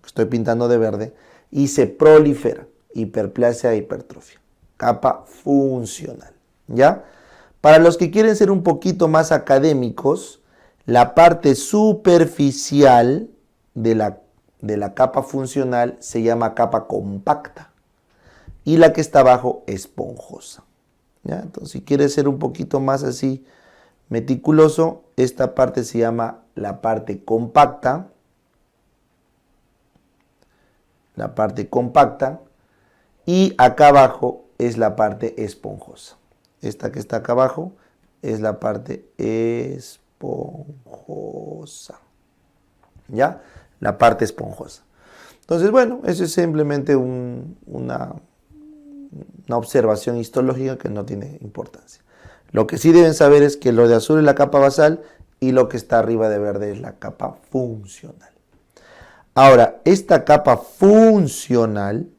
estoy pintando de verde, y se prolifera, hiperplasia e hipertrofia. capa funcional, ¿ya? Para los que quieren ser un poquito más académicos, la parte superficial de la capa funcional se llama capa compacta y la que está abajo esponjosa, ¿ya? Entonces, si quieres ser un poquito más así meticuloso, esta parte se llama la parte compacta, y acá abajo es la parte esponjosa. Esta que está acá abajo es la parte esponjosa, ¿ya? La parte esponjosa. Entonces, bueno, eso es simplemente una observación histológica que no tiene importancia. Lo que sí deben saber es que lo de azul es la capa basal y lo que está arriba de verde es la capa funcional. Ahora, esta capa funcional,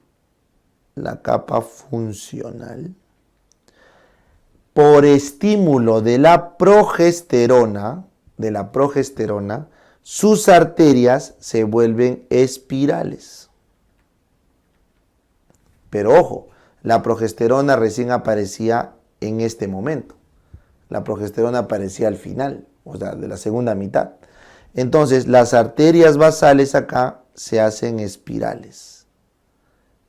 por estímulo de la progesterona, sus arterias se vuelven espirales. Pero ojo, la progesterona recién aparecía en este momento. La progesterona aparecía al final, o sea, de la segunda mitad. Entonces, las arterias basales acá se hacen espirales.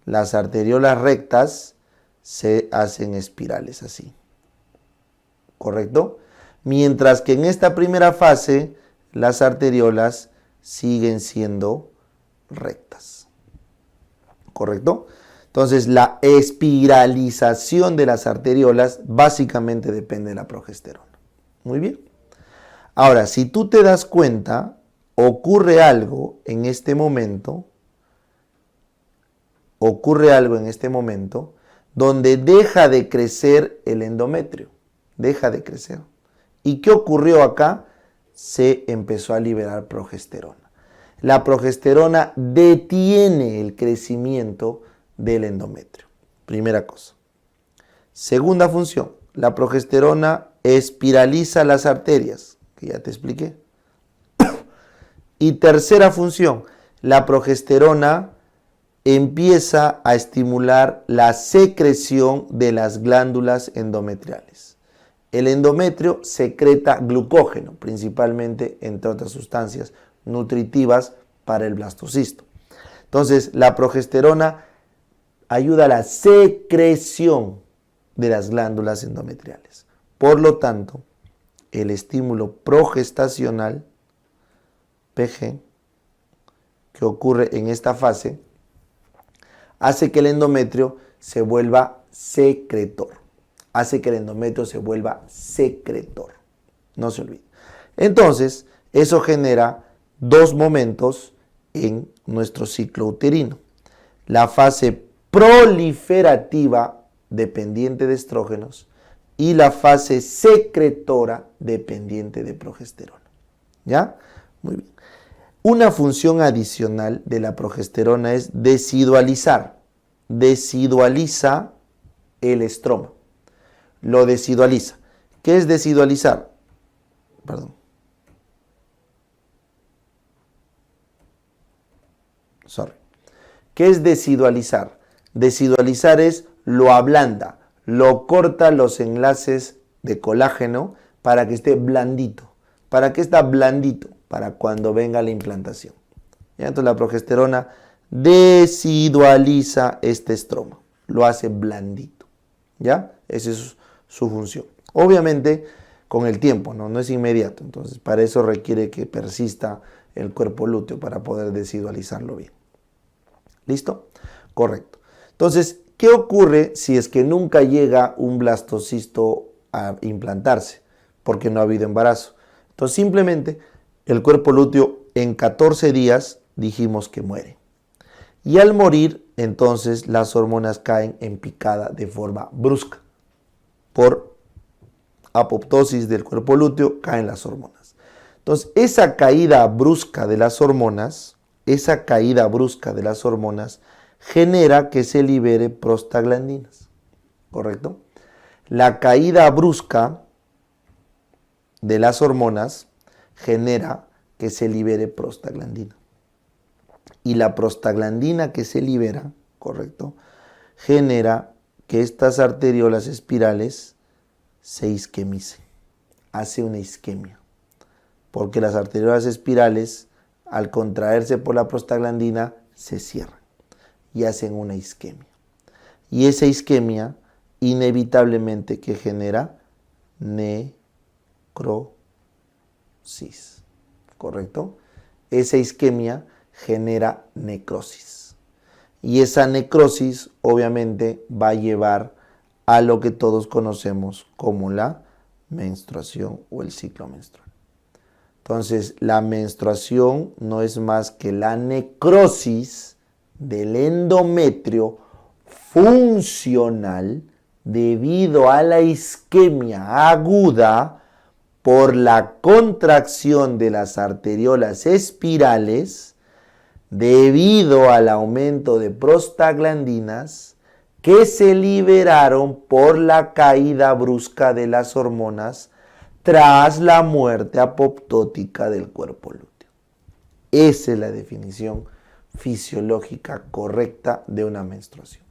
Las arteriolas rectas se hacen espirales así. ¿Correcto? Mientras que en esta primera fase, las arteriolas siguen siendo rectas. ¿Correcto? Entonces, la espiralización de las arteriolas básicamente depende de la progesterona. Muy bien. Ahora, si tú te das cuenta, ocurre algo en este momento, donde deja de crecer el endometrio. Deja de crecer. ¿Y qué ocurrió acá? Se empezó a liberar progesterona. La progesterona detiene el crecimiento del endometrio. Primera cosa. Segunda función, la progesterona espiraliza las arterias, que ya te expliqué. Y tercera función, la progesterona empieza a estimular la secreción de las glándulas endometriales. El endometrio secreta glucógeno, principalmente, entre otras sustancias nutritivas para el blastocisto. Entonces, la progesterona ayuda a la secreción de las glándulas endometriales. Por lo tanto, el estímulo progestacional, PG, que ocurre en esta fase, hace que el endometrio se vuelva secretor. No se olvide. Entonces, eso genera dos momentos en nuestro ciclo uterino. La fase proliferativa dependiente de estrógenos y la fase secretora dependiente de progesterona. ¿Ya? Muy bien. Una función adicional de la progesterona es desidualizar. Desidualiza el estroma. Lo desidualiza. ¿Qué es desidualizar? ¿Qué es desidualizar? Desidualizar es lo ablanda, lo corta los enlaces de colágeno para que esté blandito. ¿Para qué está blandito? Para cuando venga la implantación. ¿Ya? Entonces la progesterona desidualiza este estroma, lo hace blandito. ¿Ya? Esa es su función. Obviamente con el tiempo, no es inmediato. Entonces para eso requiere que persista el cuerpo lúteo para poder desidualizarlo bien. ¿Listo? Correcto. Entonces, ¿qué ocurre si es que nunca llega un blastocisto a implantarse? Porque no ha habido embarazo. Entonces, simplemente el cuerpo lúteo en 14 días dijimos que muere. Y al morir, entonces las hormonas caen en picada de forma brusca. Por apoptosis del cuerpo lúteo caen las hormonas. Entonces, esa caída brusca de las hormonas genera que se libere prostaglandinas. ¿Correcto? La caída brusca de las hormonas genera que se libere prostaglandina. Y la prostaglandina que se libera, ¿correcto?, genera que estas arteriolas espirales se isquemicen. Hace una isquemia. Porque las arteriolas espirales, al contraerse por la prostaglandina, se cierran y hacen una isquemia. Y esa isquemia, inevitablemente, que genera necrosis. ¿Correcto? Esa isquemia genera necrosis. Y esa necrosis, obviamente, va a llevar a lo que todos conocemos como la menstruación o el ciclo menstrual. Entonces, la menstruación no es más que la necrosis del endometrio funcional debido a la isquemia aguda por la contracción de las arteriolas espirales debido al aumento de prostaglandinas que se liberaron por la caída brusca de las hormonas tras la muerte apoptótica del cuerpo lúteo. Esa es la definición fisiológica correcta de una menstruación.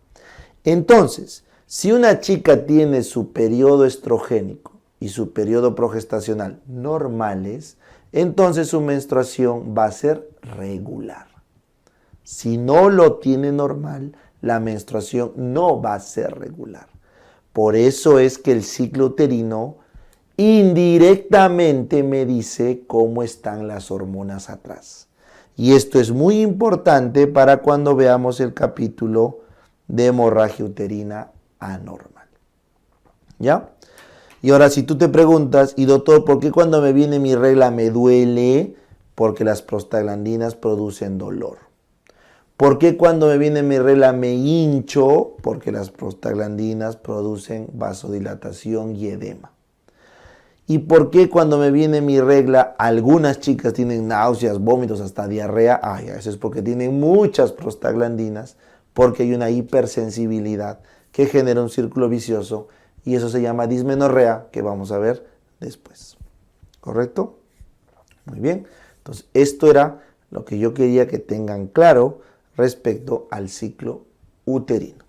Entonces, si una chica tiene su periodo estrogénico y su periodo progestacional normales, entonces su menstruación va a ser regular. Si no lo tiene normal, la menstruación no va a ser regular. Por eso es que el ciclo uterino indirectamente me dice cómo están las hormonas atrás. Y esto es muy importante para cuando veamos el capítulo de hemorragia uterina anormal. ¿Ya? Y ahora si tú te preguntas, y doctor, ¿por qué cuando me viene mi regla me duele? Porque las prostaglandinas producen dolor. ¿Por qué cuando me viene mi regla me hincho? Porque las prostaglandinas producen vasodilatación y edema. ¿Y por qué cuando me viene mi regla algunas chicas tienen náuseas, vómitos, hasta diarrea? Eso es porque tienen muchas prostaglandinas, porque hay una hipersensibilidad que genera un círculo vicioso y eso se llama dismenorrea, que vamos a ver después. ¿Correcto? Muy bien. Entonces, esto era lo que yo quería que tengan claro respecto al ciclo uterino.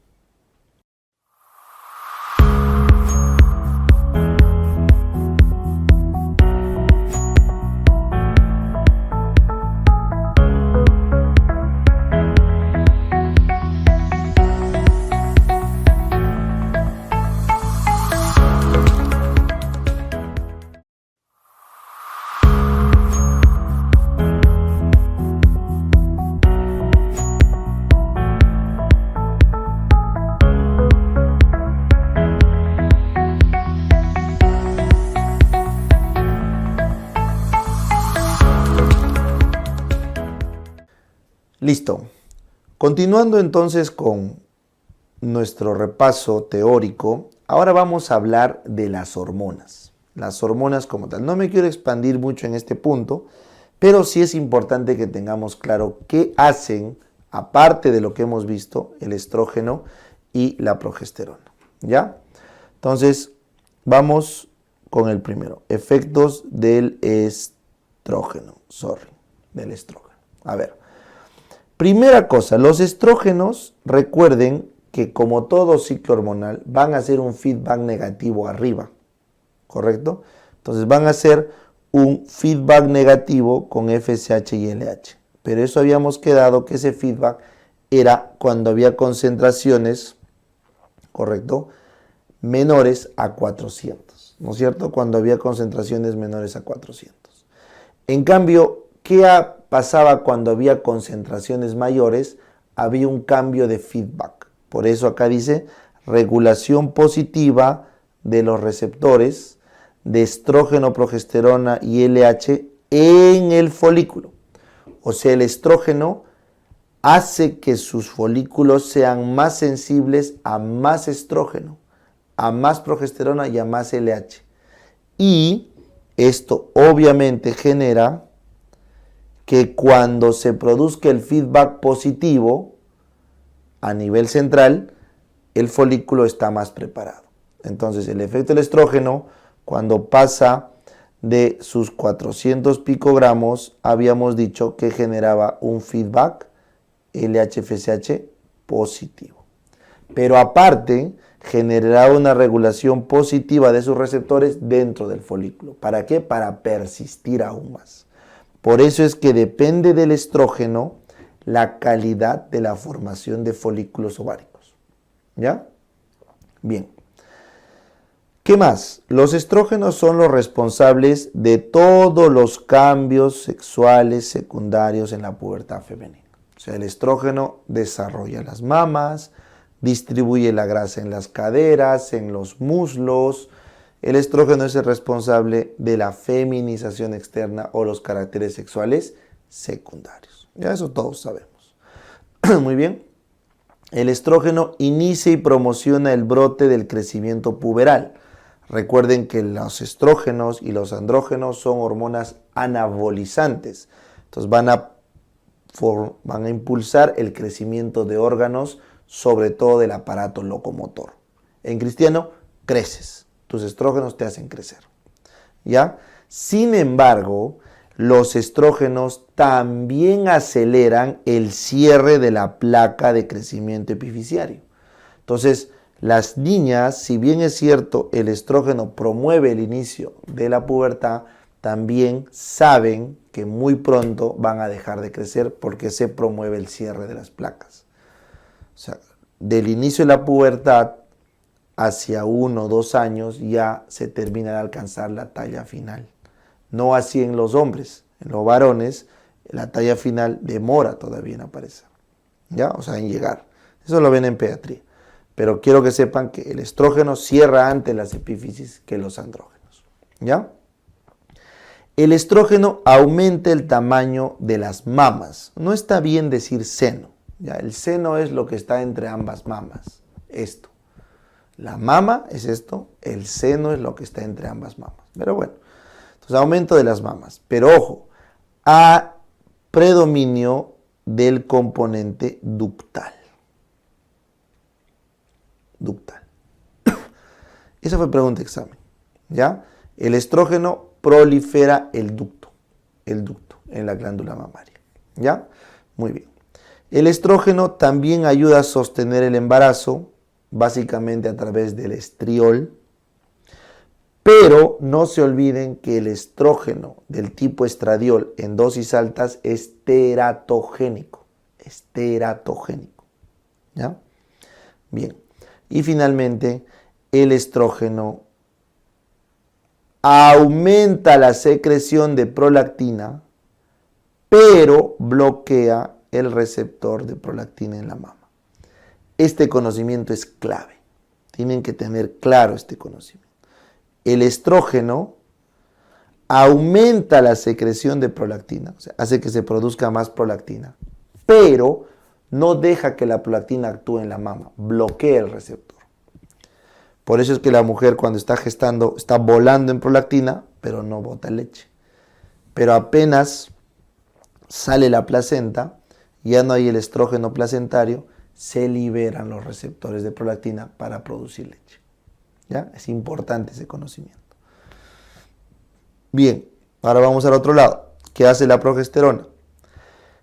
Listo. Continuando entonces con nuestro repaso teórico, ahora vamos a hablar de las hormonas. Las hormonas como tal. No me quiero expandir mucho en este punto, pero sí es importante que tengamos claro qué hacen, aparte de lo que hemos visto, el estrógeno y la progesterona. ¿Ya? Entonces, vamos con el primero. Efectos del estrógeno. Del estrógeno. A ver. Primera cosa, los estrógenos, recuerden que como todo ciclo hormonal, van a hacer un feedback negativo arriba, ¿correcto? Entonces van a hacer un feedback negativo con FSH y LH. Pero eso habíamos quedado que ese feedback era cuando había concentraciones, ¿correcto?, menores a 400, ¿no es cierto? Cuando había concentraciones menores a 400. En cambio, ¿qué pasaba cuando había concentraciones mayores? Había un cambio de feedback. Por eso acá dice regulación positiva de los receptores de estrógeno, progesterona y LH en el folículo. O sea, el estrógeno hace que sus folículos sean más sensibles a más estrógeno, a más progesterona y a más LH. Y esto obviamente genera que cuando se produzca el feedback positivo a nivel central, el folículo está más preparado. Entonces, el efecto del estrógeno, cuando pasa de sus 400 picogramos, habíamos dicho que generaba un feedback LH-FSH positivo. Pero aparte, generará una regulación positiva de sus receptores dentro del folículo. ¿Para qué? Para persistir aún más. Por eso es que depende del estrógeno la calidad de la formación de folículos ováricos. ¿Ya? Bien. ¿Qué más? Los estrógenos son los responsables de todos los cambios sexuales secundarios en la pubertad femenina. O sea, el estrógeno desarrolla las mamas, distribuye la grasa en las caderas, en los muslos. El estrógeno es el responsable de la feminización externa o los caracteres sexuales secundarios. Ya eso todos sabemos. Muy bien. El estrógeno inicia y promociona el brote del crecimiento puberal. Recuerden que los estrógenos y los andrógenos son hormonas anabolizantes. Entonces van a impulsar el crecimiento de órganos, sobre todo del aparato locomotor. En cristiano, creces. Tus estrógenos te hacen crecer. ¿Ya? Sin embargo, los estrógenos también aceleran el cierre de la placa de crecimiento epifisiario. Entonces, las niñas, si bien es cierto, el estrógeno promueve el inicio de la pubertad, también saben que muy pronto van a dejar de crecer porque se promueve el cierre de las placas. O sea, del inicio de la pubertad hacia 1 o 2 años ya se termina de alcanzar la talla final. No así en los hombres. En los varones, la talla final demora todavía en aparecer. ¿Ya? O sea, en llegar. Eso lo ven en pediatría. Pero quiero que sepan que el estrógeno cierra antes las epífisis que los andrógenos. ¿Ya? El estrógeno aumenta el tamaño de las mamas. No está bien decir seno. ¿Ya? El seno es lo que está entre ambas mamas. Esto. La mama es esto, el seno es lo que está entre ambas mamas. Pero bueno, entonces aumento de las mamas. Pero ojo, a predominio del componente ductal. Ductal. Esa fue pregunta de examen. ¿Ya? El estrógeno prolifera el ducto en la glándula mamaria. ¿Ya? Muy bien. El estrógeno también ayuda a sostener el embarazo, básicamente a través del estriol, pero no se olviden que el estrógeno del tipo estradiol en dosis altas es teratogénico. Es teratogénico. ¿Ya? Bien. Y finalmente, el estrógeno aumenta la secreción de prolactina, pero bloquea el receptor de prolactina en la mama. Este conocimiento es clave. Tienen que tener claro este conocimiento. El estrógeno aumenta la secreción de prolactina, o sea, hace que se produzca más prolactina, pero no deja que la prolactina actúe en la mama, bloquea el receptor. Por eso es que la mujer cuando está gestando está volando en prolactina, pero no bota leche. Pero apenas sale la placenta, ya no hay el estrógeno placentario, se liberan los receptores de prolactina para producir leche. ¿Ya? Es importante ese conocimiento. Bien, ahora vamos al otro lado. ¿Qué hace la progesterona?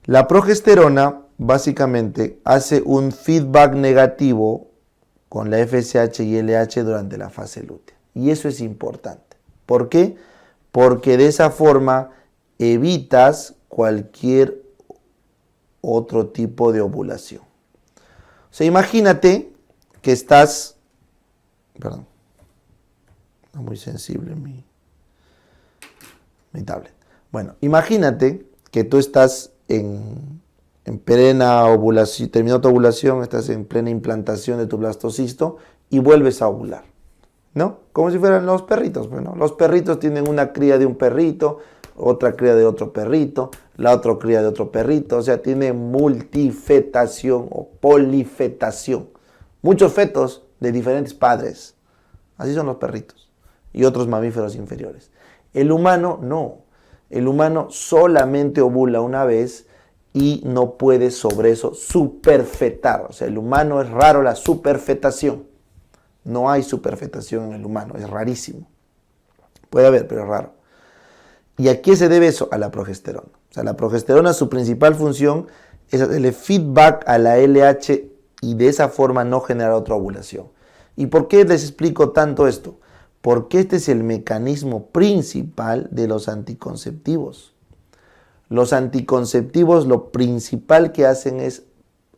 La progesterona básicamente hace un feedback negativo con la FSH y LH durante la fase lútea. Y eso es importante. ¿Por qué? Porque de esa forma evitas cualquier otro tipo de ovulación. O sea, imagínate que estás... Perdón. Está muy sensible mi tablet. Bueno, imagínate que tú estás en plena ovulación, terminó tu ovulación, estás en plena implantación de tu blastocisto y vuelves a ovular, ¿no? Como si fueran los perritos, pues, ¿no? Los perritos tienen una cría de un perrito, otra cría de otro perrito, la otra cría de otro perrito, o sea, tiene multifetación o polifetación. Muchos fetos de diferentes padres. Así son los perritos y otros mamíferos inferiores. El humano no. El humano solamente ovula una vez y no puede sobre eso superfetar. O sea, el humano es raro la superfetación. No hay superfetación en el humano, es rarísimo. Puede haber, pero es raro. ¿Y a qué se debe eso? A la progesterona. O sea, la progesterona, su principal función es hacerle feedback a la LH y de esa forma no generar otra ovulación. ¿Y por qué les explico tanto esto? Porque este es el mecanismo principal de los anticonceptivos. Los anticonceptivos lo principal que hacen es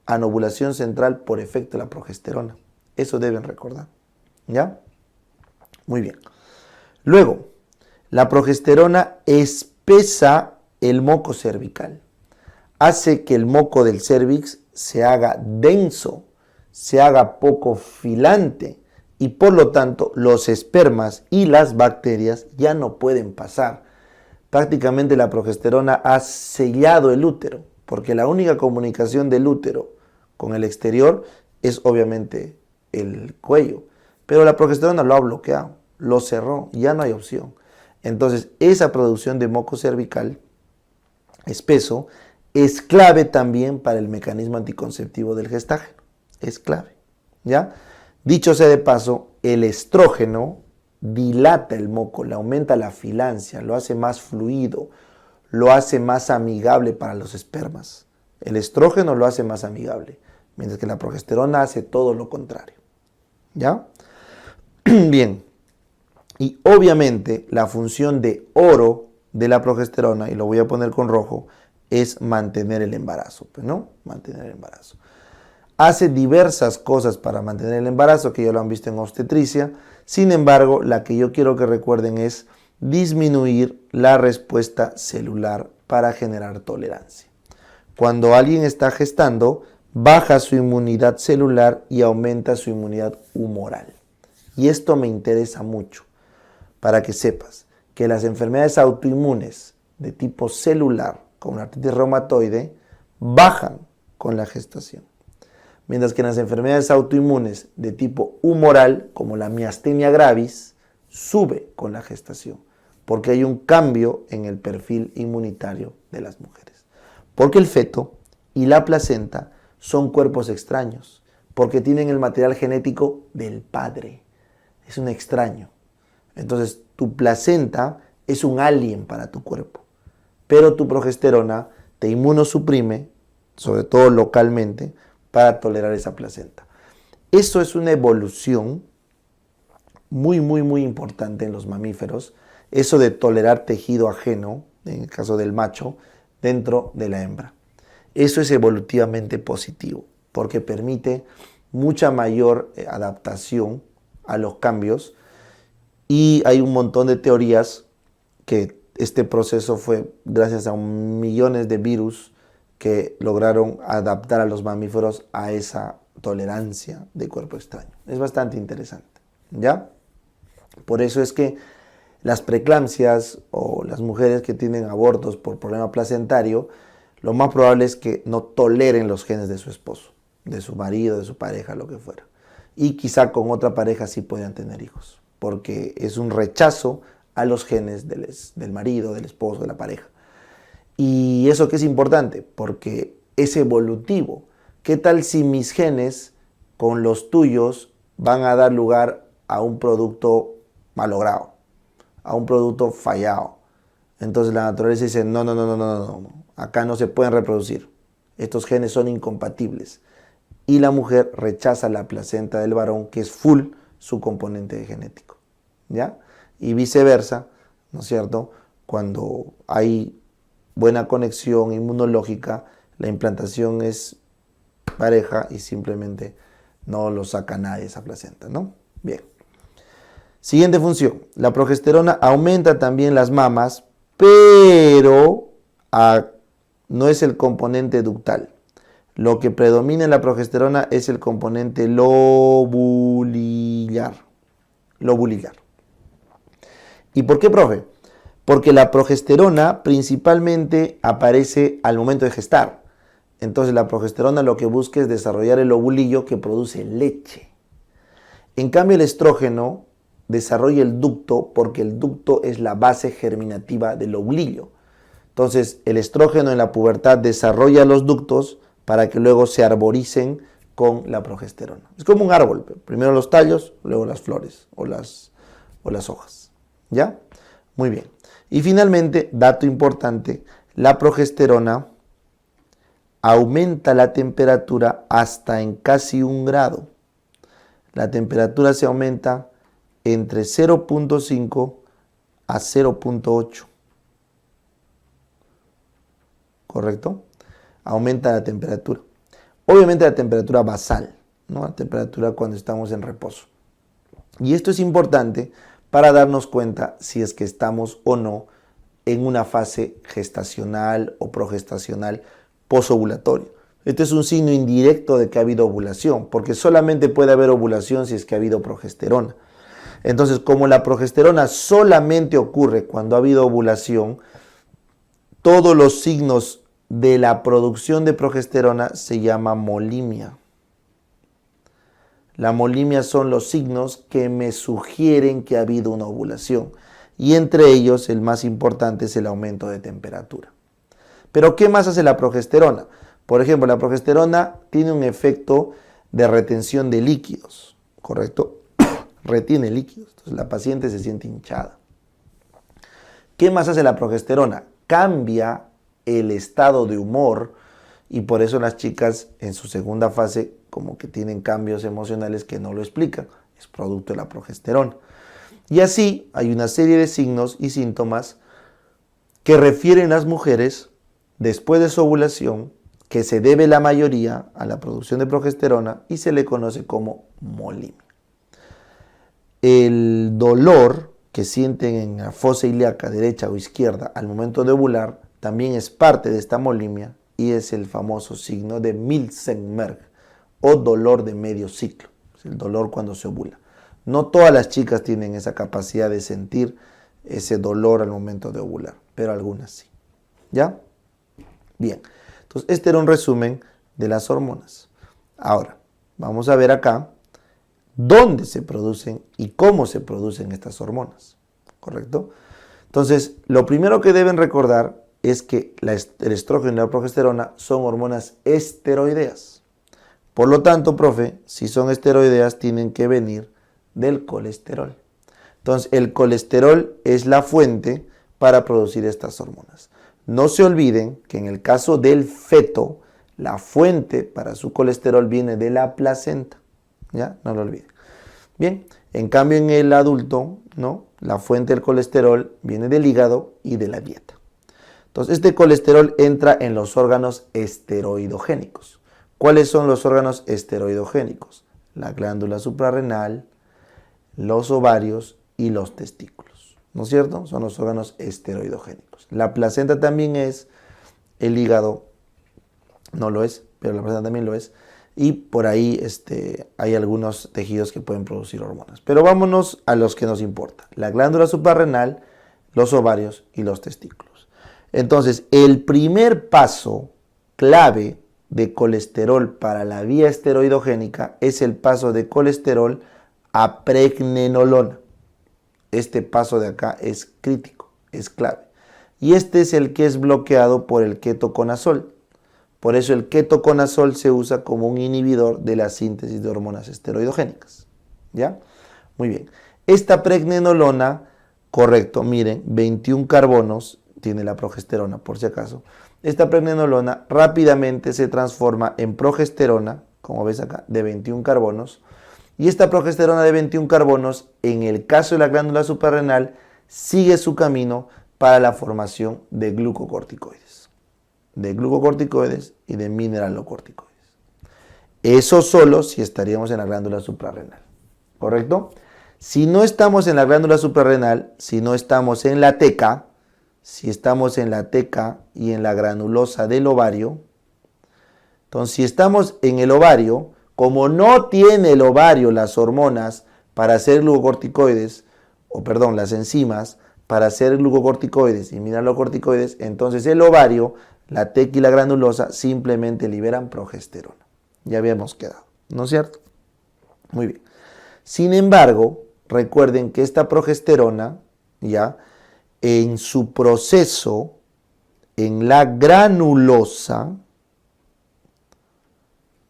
anovulación central por efecto de la progesterona. Eso deben recordar. ¿Ya? Muy bien. Luego, la progesterona espesa el moco cervical. Hace que el moco del cérvix se haga denso, se haga poco filante y por lo tanto los espermas y las bacterias ya no pueden pasar. Prácticamente la progesterona ha sellado el útero, porque la única comunicación del útero con el exterior es obviamente el cuello. Pero la progesterona lo ha bloqueado, lo cerró, ya no hay opción. Entonces, esa producción de moco cervical espeso es clave también para el mecanismo anticonceptivo del gestágeno. Es clave, ¿ya? Dicho sea de paso, el estrógeno dilata el moco, le aumenta la filancia, lo hace más fluido, lo hace más amigable para los espermas. El estrógeno lo hace más amigable, mientras que la progesterona hace todo lo contrario. ¿Ya? Bien. Y obviamente la función de oro de la progesterona, y lo voy a poner con rojo, es mantener el embarazo, ¿no? Mantener el embarazo. Hace diversas cosas para mantener el embarazo, que ya lo han visto en obstetricia. Sin embargo, la que yo quiero que recuerden es disminuir la respuesta celular para generar tolerancia. Cuando alguien está gestando, baja su inmunidad celular y aumenta su inmunidad humoral. Y esto me interesa mucho, para que sepas que las enfermedades autoinmunes de tipo celular, como la artritis reumatoide, bajan con la gestación. Mientras que las enfermedades autoinmunes de tipo humoral, como la miastenia gravis, sube con la gestación, porque hay un cambio en el perfil inmunitario de las mujeres. Porque el feto y la placenta son cuerpos extraños, porque tienen el material genético del padre. Es un extraño. Entonces, tu placenta es un alien para tu cuerpo, pero tu progesterona te inmunosuprime, sobre todo localmente, para tolerar esa placenta. Eso es una evolución muy, muy, muy importante en los mamíferos, eso de tolerar tejido ajeno, en el caso del macho, dentro de la hembra. Eso es evolutivamente positivo, porque permite mucha mayor adaptación a los cambios, y hay un montón de teorías que este proceso fue gracias a millones de virus que lograron adaptar a los mamíferos a esa tolerancia de cuerpo extraño. Es bastante interesante, ¿ya? Por eso es que las preeclampsias o las mujeres que tienen abortos por problema placentario, lo más probable es que no toleren los genes de su esposo, de su marido, de su pareja, lo que fuera. Y quizá con otra pareja sí puedan tener hijos, porque es un rechazo a los genes del marido, del esposo, de la pareja. Y eso que es importante, porque es evolutivo. ¿Qué tal si mis genes con los tuyos van a dar lugar a un producto malogrado, a un producto fallado? Entonces la naturaleza dice, no, acá no se pueden reproducir. Estos genes son incompatibles. Y la mujer rechaza la placenta del varón, que es full su componente genético, ¿ya? Y viceversa, ¿no es cierto? Cuando hay buena conexión inmunológica, la implantación es pareja y simplemente no lo saca nadie esa placenta, ¿no? Bien. Siguiente función. La progesterona aumenta también las mamas, pero no es el componente ductal. Lo que predomina en la progesterona es el componente lobulillar. ¿Y por qué, profe? Porque la progesterona principalmente aparece al momento de gestar. Entonces la progesterona lo que busca es desarrollar el ovulillo que produce leche. En cambio el estrógeno desarrolla el ducto, porque el ducto es la base germinativa del ovulillo. Entonces el estrógeno en la pubertad desarrolla los ductos para que luego se arboricen con la progesterona. Es como un árbol, primero los tallos, luego las flores o las hojas. ¿Ya? Muy bien. Y finalmente, dato importante, la progesterona aumenta la temperatura hasta en casi 1 grado. la temperatura se aumenta entre 0.5 a 0.8. ¿Correcto? Aumenta la temperatura. Obviamente la temperatura basal, ¿no? La temperatura cuando estamos en reposo. Y esto es importante para darnos cuenta si es que estamos o no en una fase gestacional o progestacional posovulatoria. Este es un signo indirecto de que ha habido ovulación, porque solamente puede haber ovulación si es que ha habido progesterona. Entonces, como la progesterona solamente ocurre cuando ha habido ovulación, todos los signos de la producción de progesterona se llama molimia. La molimia son los signos que me sugieren que ha habido una ovulación. Y entre ellos, el más importante es el aumento de temperatura. Pero, ¿qué más hace la progesterona? Por ejemplo, la progesterona tiene un efecto de retención de líquidos, ¿correcto? Retiene líquidos. Entonces, la paciente se siente hinchada. ¿Qué más hace la progesterona? Cambia el estado de humor y por eso las chicas en su segunda fase como que tienen cambios emocionales que no lo explican. Es producto de la progesterona. Y así hay una serie de signos y síntomas que refieren a las mujeres después de su ovulación, que se debe la mayoría a la producción de progesterona y se le conoce como molimia. El dolor que sienten en la fosa ilíaca derecha o izquierda al momento de ovular también es parte de esta molimia y es el famoso signo de Milzenberg o dolor de medio ciclo. Es el dolor cuando se ovula. No todas las chicas tienen esa capacidad de sentir ese dolor al momento de ovular, pero algunas sí. ¿Ya? Bien. Entonces, este era un resumen de las hormonas. Ahora, vamos a ver acá dónde se producen y cómo se producen estas hormonas. ¿Correcto? Entonces, lo primero que deben recordar es que el estrógeno y la progesterona son hormonas esteroideas. Por lo tanto, profe, si son esteroideas, tienen que venir del colesterol. Entonces, el colesterol es la fuente para producir estas hormonas. No se olviden que en el caso del feto, la fuente para su colesterol viene de la placenta. ¿Ya? No lo olviden. Bien, en cambio en el adulto, ¿no? La fuente del colesterol viene del hígado y de la dieta. Entonces, este colesterol entra en los órganos esteroidogénicos. ¿Cuáles son los órganos esteroidogénicos? La glándula suprarrenal, los ovarios y los testículos. ¿No es cierto? Son los órganos esteroidogénicos. La placenta también es, el hígado no lo es, pero la placenta también lo es. Y por ahí hay algunos tejidos que pueden producir hormonas. Pero vámonos a los que nos importan. La glándula suprarrenal, los ovarios y los testículos. Entonces, el primer paso clave de colesterol para la vía esteroidogénica es el paso de colesterol a pregnenolona. Este paso de acá es crítico, es clave. Y este es el que es bloqueado por el ketoconazol. Por eso el ketoconazol se usa como un inhibidor de la síntesis de hormonas esteroidogénicas. ¿Ya? Muy bien. Esta pregnenolona, correcto, miren, 21 carbonos tiene la progesterona, por si acaso. Esta pregnenolona rápidamente se transforma en progesterona, como ves acá, de 21 carbonos. Y esta progesterona de 21 carbonos, en el caso de la glándula suprarrenal, sigue su camino para la formación de glucocorticoides. De glucocorticoides y de mineralocorticoides. Eso solo si estaríamos en la glándula suprarrenal. ¿Correcto? Si no estamos en la glándula suprarrenal, si no estamos en la teca, si estamos en la teca y en la granulosa del ovario, entonces si estamos en el ovario, como no tiene el ovario las hormonas para hacer glucocorticoides, las enzimas para hacer glucocorticoides y mineralocorticoides, entonces el ovario, la teca y la granulosa simplemente liberan progesterona. Ya habíamos quedado, ¿no es cierto? Muy bien. Sin embargo, recuerden que esta progesterona, ya, en su proceso, en la granulosa,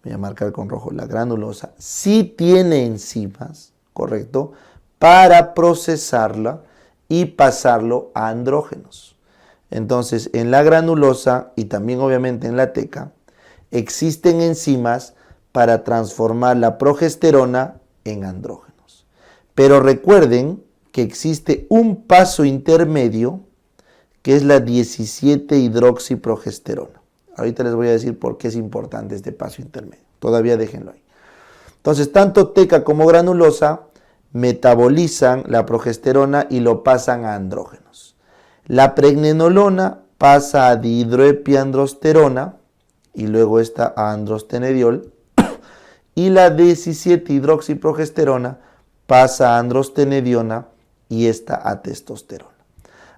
voy a marcar con rojo, la granulosa, sí tiene enzimas, ¿correcto?, para procesarla y pasarlo a andrógenos. Entonces, en la granulosa y también obviamente en la teca, existen enzimas para transformar la progesterona en andrógenos. Pero recuerden que existe un paso intermedio que es la 17-hidroxiprogesterona. Ahorita les voy a decir por qué es importante este paso intermedio. Todavía déjenlo ahí. Entonces, tanto teca como granulosa metabolizan la progesterona y lo pasan a andrógenos. La pregnenolona pasa a dihidroepiandrosterona y luego esta a androstenediol. Y la 17-hidroxiprogesterona pasa a androstenediona y esta a testosterona.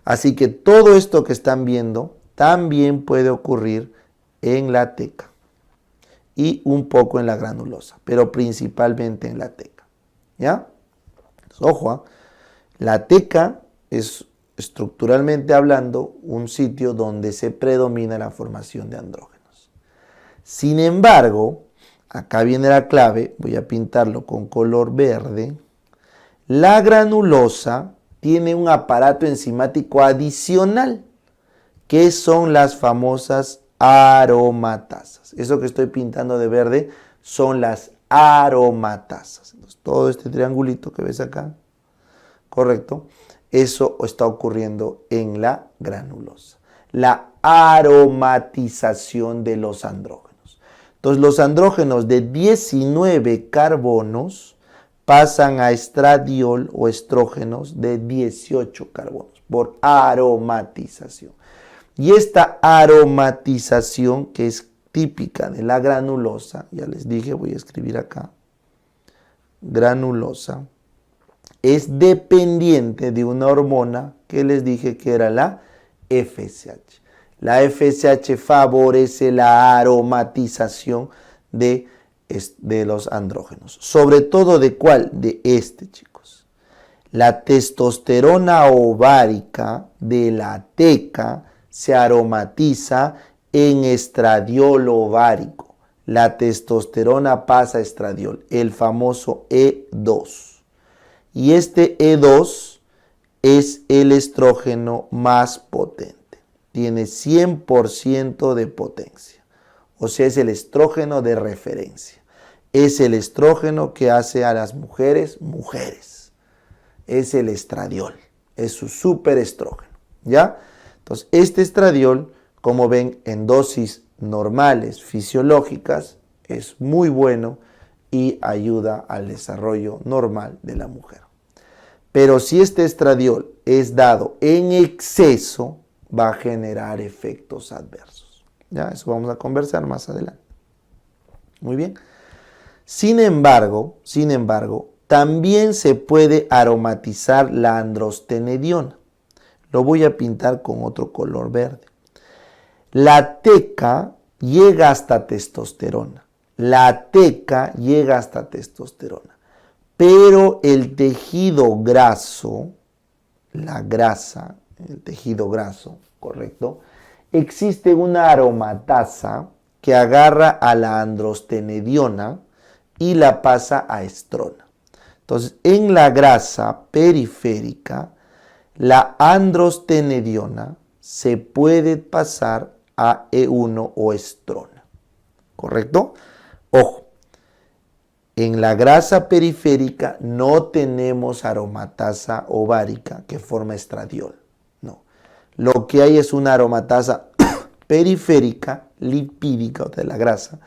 Así que todo esto que están viendo también puede ocurrir en la teca y un poco en la granulosa, pero principalmente en la teca. ¿Ya? Entonces, ojo, la teca es estructuralmente hablando un sitio donde se predomina la formación de andrógenos. Sin embargo, acá viene la clave, voy a pintarlo con color verde. La granulosa tiene un aparato enzimático adicional, que son las famosas aromatasas. Eso que estoy pintando de verde son las aromatasas. Entonces, todo este triangulito que ves acá, correcto, eso está ocurriendo en la granulosa. La aromatización de los andrógenos. Entonces, los andrógenos de 19 carbonos pasan a estradiol o estrógenos de 18 carbonos por aromatización. Y esta aromatización, que es típica de la granulosa, ya les dije, voy a escribir acá, granulosa, es dependiente de una hormona que les dije que era la FSH. La FSH favorece la aromatización de los andrógenos. Sobre todo, ¿de cuál? De este, chicos. La testosterona ovárica de la teca se aromatiza en estradiol ovárico. La testosterona pasa a estradiol, el famoso E2. Y este E2 es el estrógeno más potente. Tiene 100% de potencia. O sea, es el estrógeno de referencia. Es el estrógeno que hace a las mujeres mujeres. Es el estradiol. Es su superestrógeno. ¿Ya? Entonces, este estradiol, como ven, en dosis normales, fisiológicas, es muy bueno y ayuda al desarrollo normal de la mujer. Pero si este estradiol es dado en exceso, va a generar efectos adversos. Ya, eso vamos a conversar más adelante. Muy bien. Sin embargo, también se puede aromatizar la androstenediona. Lo voy a pintar con otro color verde. La teca llega hasta testosterona. Pero el tejido graso, la grasa, el tejido graso, correcto, existe una aromatasa que agarra a la androstenediona y la pasa a estrona. Entonces, en la grasa periférica, la androstenediona se puede pasar a E1 o estrona, ¿correcto? Ojo, en la grasa periférica no tenemos aromatasa ovárica que forma estradiol. No. Lo que hay es una aromatasa periférica, lipídica, de la grasa,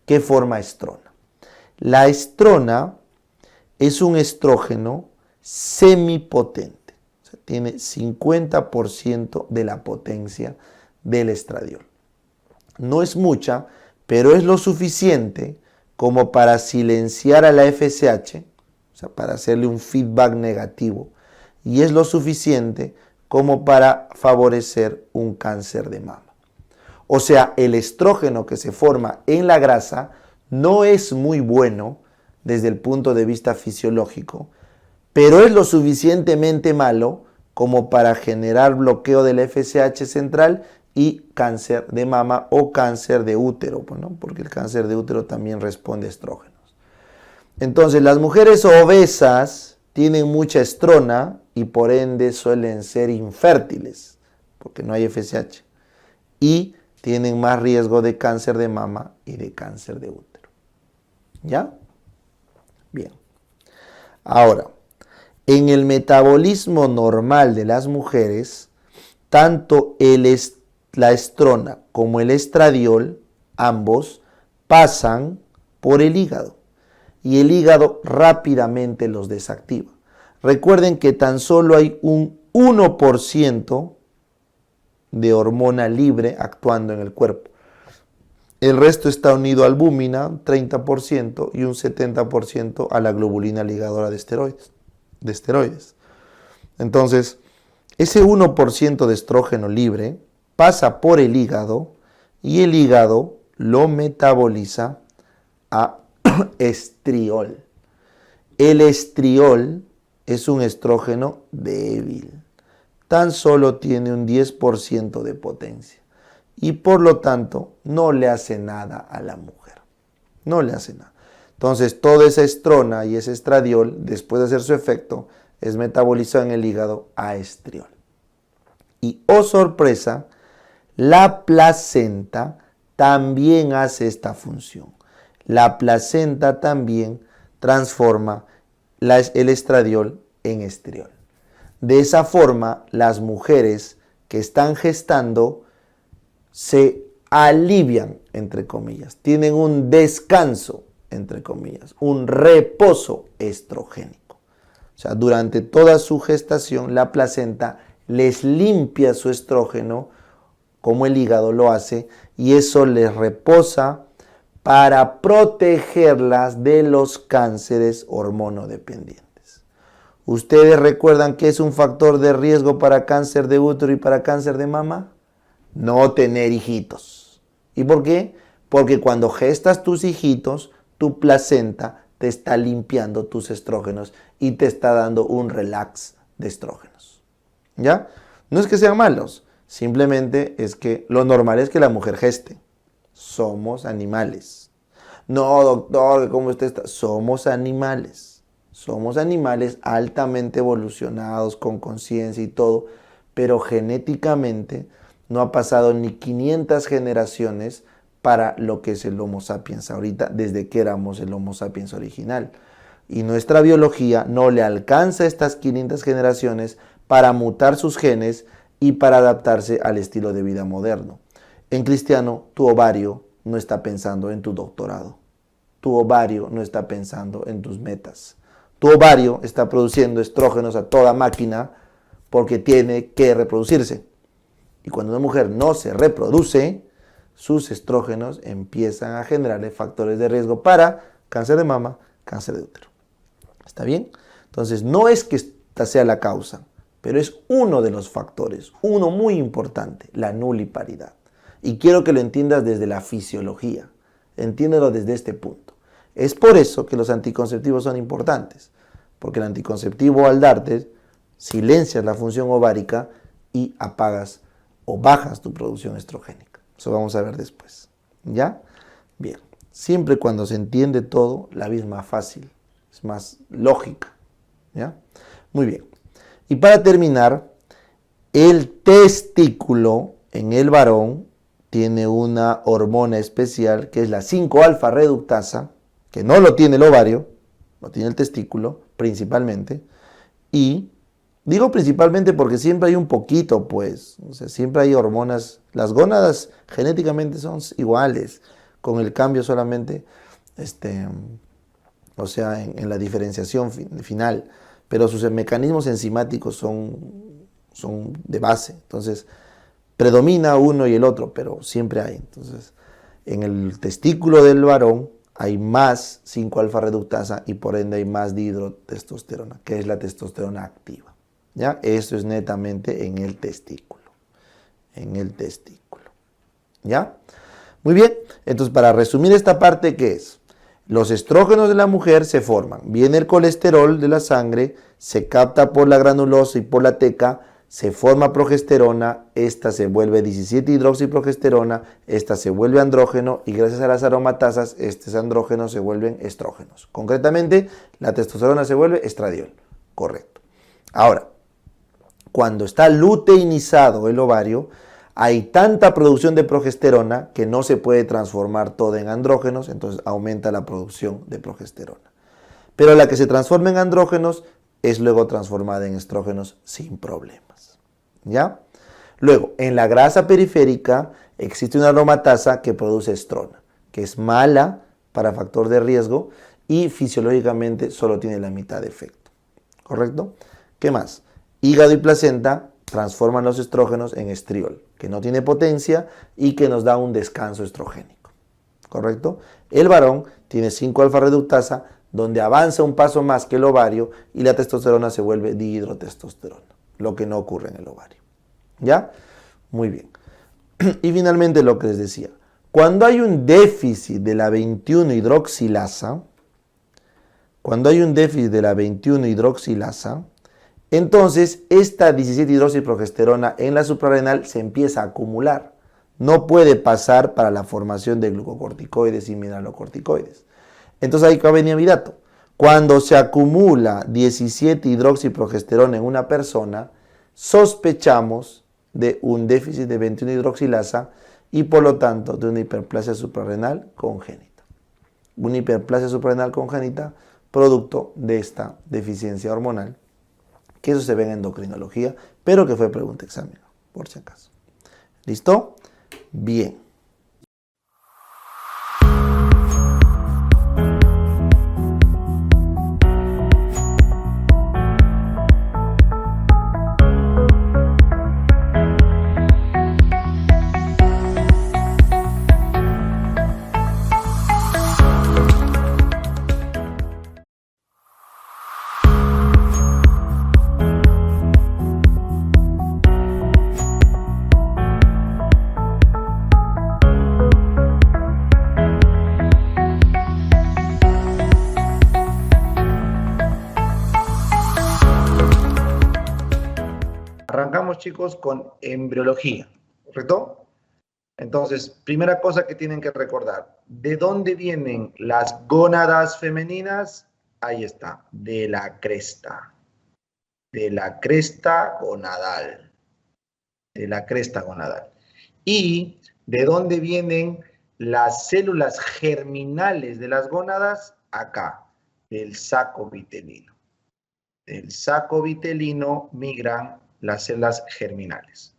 que forma estrona. La estrona es un estrógeno semipotente. O sea, tiene 50% de la potencia del estradiol. No es mucha, pero es lo suficiente como para silenciar a la FSH, o sea, para hacerle un feedback negativo, y es lo suficiente como para favorecer un cáncer de mama. O sea, el estrógeno que se forma en la grasa no es muy bueno desde el punto de vista fisiológico, pero es lo suficientemente malo como para generar bloqueo del FSH central y cáncer de mama o cáncer de útero, ¿no? Porque el cáncer de útero también responde a estrógenos. Entonces, las mujeres obesas tienen mucha estrona y por ende suelen ser infértiles, porque no hay FSH, y tienen más riesgo de cáncer de mama y de cáncer de útero. ¿Ya? Bien. Ahora, en el metabolismo normal de las mujeres, tanto la estrona como el estradiol, ambos, pasan por el hígado y el hígado rápidamente los desactiva. Recuerden que tan solo hay un 1% de hormona libre actuando en el cuerpo. El resto está unido a albúmina, 30%, y un 70% a la globulina ligadora de esteroides. Entonces, ese 1% de estrógeno libre pasa por el hígado y el hígado lo metaboliza a estriol. El estriol es un estrógeno débil. Tan solo tiene un 10% de potencia y por lo tanto no le hace nada a la mujer. No le hace nada. Entonces toda esa estrona y ese estradiol, después de hacer su efecto, es metabolizado en el hígado a estriol. Y oh sorpresa, la placenta también hace esta función. La placenta también transforma el estradiol en estriol. De esa forma, las mujeres que están gestando se alivian, entre comillas, tienen un descanso, entre comillas, un reposo estrogénico. O sea, durante toda su gestación, la placenta les limpia su estrógeno, como el hígado lo hace, y eso les reposa para protegerlas de los cánceres hormonodependientes. ¿Ustedes recuerdan que es un factor de riesgo para cáncer de útero y para cáncer de mama? No tener hijitos. ¿Y por qué? Porque cuando gestas tus hijitos, tu placenta te está limpiando tus estrógenos y te está dando un relax de estrógenos. ¿Ya? No es que sean malos, simplemente es que lo normal es que la mujer geste. Somos animales. No, doctor, ¿cómo usted está? Somos animales. Somos animales altamente evolucionados, con conciencia y todo, pero genéticamente no ha pasado ni 500 generaciones para lo que es el Homo sapiens ahorita, desde que éramos el Homo sapiens original. Y nuestra biología no le alcanza estas 500 generaciones para mutar sus genes y para adaptarse al estilo de vida moderno. En cristiano, tu ovario no está pensando en tu doctorado. Tu ovario no está pensando en tus metas. Tu ovario está produciendo estrógenos a toda máquina porque tiene que reproducirse. Y cuando una mujer no se reproduce, sus estrógenos empiezan a generarle factores de riesgo para cáncer de mama, cáncer de útero. ¿Está bien? Entonces, no es que esta sea la causa, pero es uno de los factores, uno muy importante, la nuliparidad. Y quiero que lo entiendas desde la fisiología. Entiéndelo desde este punto. Es por eso que los anticonceptivos son importantes, porque el anticonceptivo al darte silencias la función ovárica y apagas o bajas tu producción estrogénica. Eso vamos a ver después. ¿Ya? Bien. Siempre cuando se entiende todo, la vida es más fácil, es más lógica. ¿Ya? Muy bien. Y para terminar, el testículo en el varón tiene una hormona especial que es la 5-alfa reductasa, que no lo tiene el ovario, lo tiene el testículo principalmente, y digo principalmente porque siempre hay un poquito, pues, o sea, siempre hay hormonas, las gónadas genéticamente son iguales, con el cambio solamente, o sea, en la diferenciación final, pero sus mecanismos enzimáticos son de base, entonces predomina uno y el otro, pero siempre hay. Entonces, en el testículo del varón hay más 5-alfa reductasa y por ende hay más dihidrotestosterona, que es la testosterona activa. ¿Ya? Eso es netamente en el testículo. En el testículo. ¿Ya? Muy bien. Entonces, para resumir esta parte, ¿qué es? Los estrógenos de la mujer se forman. Viene el colesterol de la sangre, se capta por la granulosa y por la teca, se forma progesterona, esta se vuelve 17-hidroxiprogesterona, esta se vuelve andrógeno y gracias a las aromatasas, estos andrógenos se vuelven estrógenos. Concretamente, la testosterona se vuelve estradiol. Correcto. Ahora, cuando está luteinizado el ovario, hay tanta producción de progesterona que no se puede transformar toda en andrógenos, entonces aumenta la producción de progesterona. Pero la que se transforma en andrógenos es luego transformada en estrógenos sin problemas. ¿Ya? Luego, en la grasa periférica existe una aromatasa que produce estrona, que es mala para factor de riesgo y fisiológicamente solo tiene la mitad de efecto. ¿Correcto? ¿Qué más? Hígado y placenta transforman los estrógenos en estriol, que no tiene potencia y que nos da un descanso estrogénico. ¿Correcto? El varón tiene 5-alfa reductasa, donde avanza un paso más que el ovario y la testosterona se vuelve dihidrotestosterona, lo que no ocurre en el ovario. ¿Ya? Muy bien. Y finalmente lo que les decía, cuando hay un déficit de la 21-hidroxilasa, entonces esta 17-hidroxiprogesterona en la suprarrenal se empieza a acumular. No puede pasar para la formación de glucocorticoides y mineralocorticoides. Entonces ahí venía mi dato. Cuando se acumula 17-hidroxiprogesterona en una persona, sospechamos de un déficit de 21-hidroxilasa y por lo tanto de una hiperplasia suprarrenal congénita. Una hiperplasia suprarrenal congénita producto de esta deficiencia hormonal, que eso se ve en endocrinología, pero que fue pregunta examen, por si acaso. ¿Listo? Bien. Arrancamos, chicos, con embriología, ¿correcto? Entonces, primera cosa que tienen que recordar, ¿de dónde vienen las gónadas femeninas? Ahí está, de la cresta gonadal, de la cresta gonadal. ¿Y de dónde vienen las células germinales de las gónadas? Acá, del saco vitelino. Del saco vitelino migran las células germinales.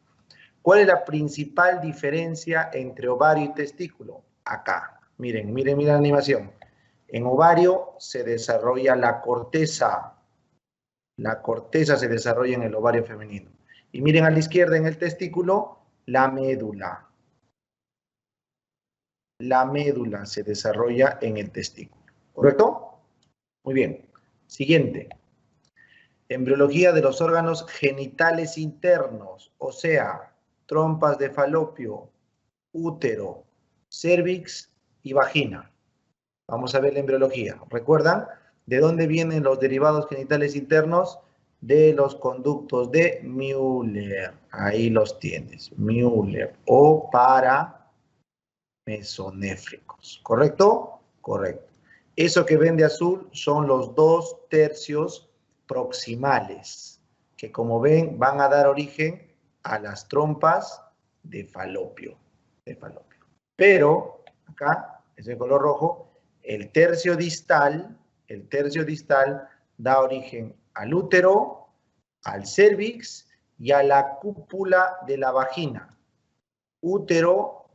¿Cuál es la principal diferencia entre ovario y testículo? Acá. Miren la animación. En ovario se desarrolla la corteza. La corteza se desarrolla en el ovario femenino. Y miren a la izquierda en el testículo, la médula. La médula se desarrolla en el testículo. ¿Correcto? Muy bien. Siguiente. Embriología de los órganos genitales internos, o sea, trompas de falopio, útero, cérvix y vagina. Vamos a ver la embriología. ¿Recuerdan de dónde vienen los derivados genitales internos? De los conductos de Müller. Ahí los tienes. Müller o paramesonéfricos. ¿Correcto? Correcto. Eso que ven de azul son los 2 tercios proximales, que como ven van a dar origen a las trompas de falopio. Pero, acá, es el color rojo, el tercio distal da origen al útero, al cérvix y a la cúpula de la vagina. Útero,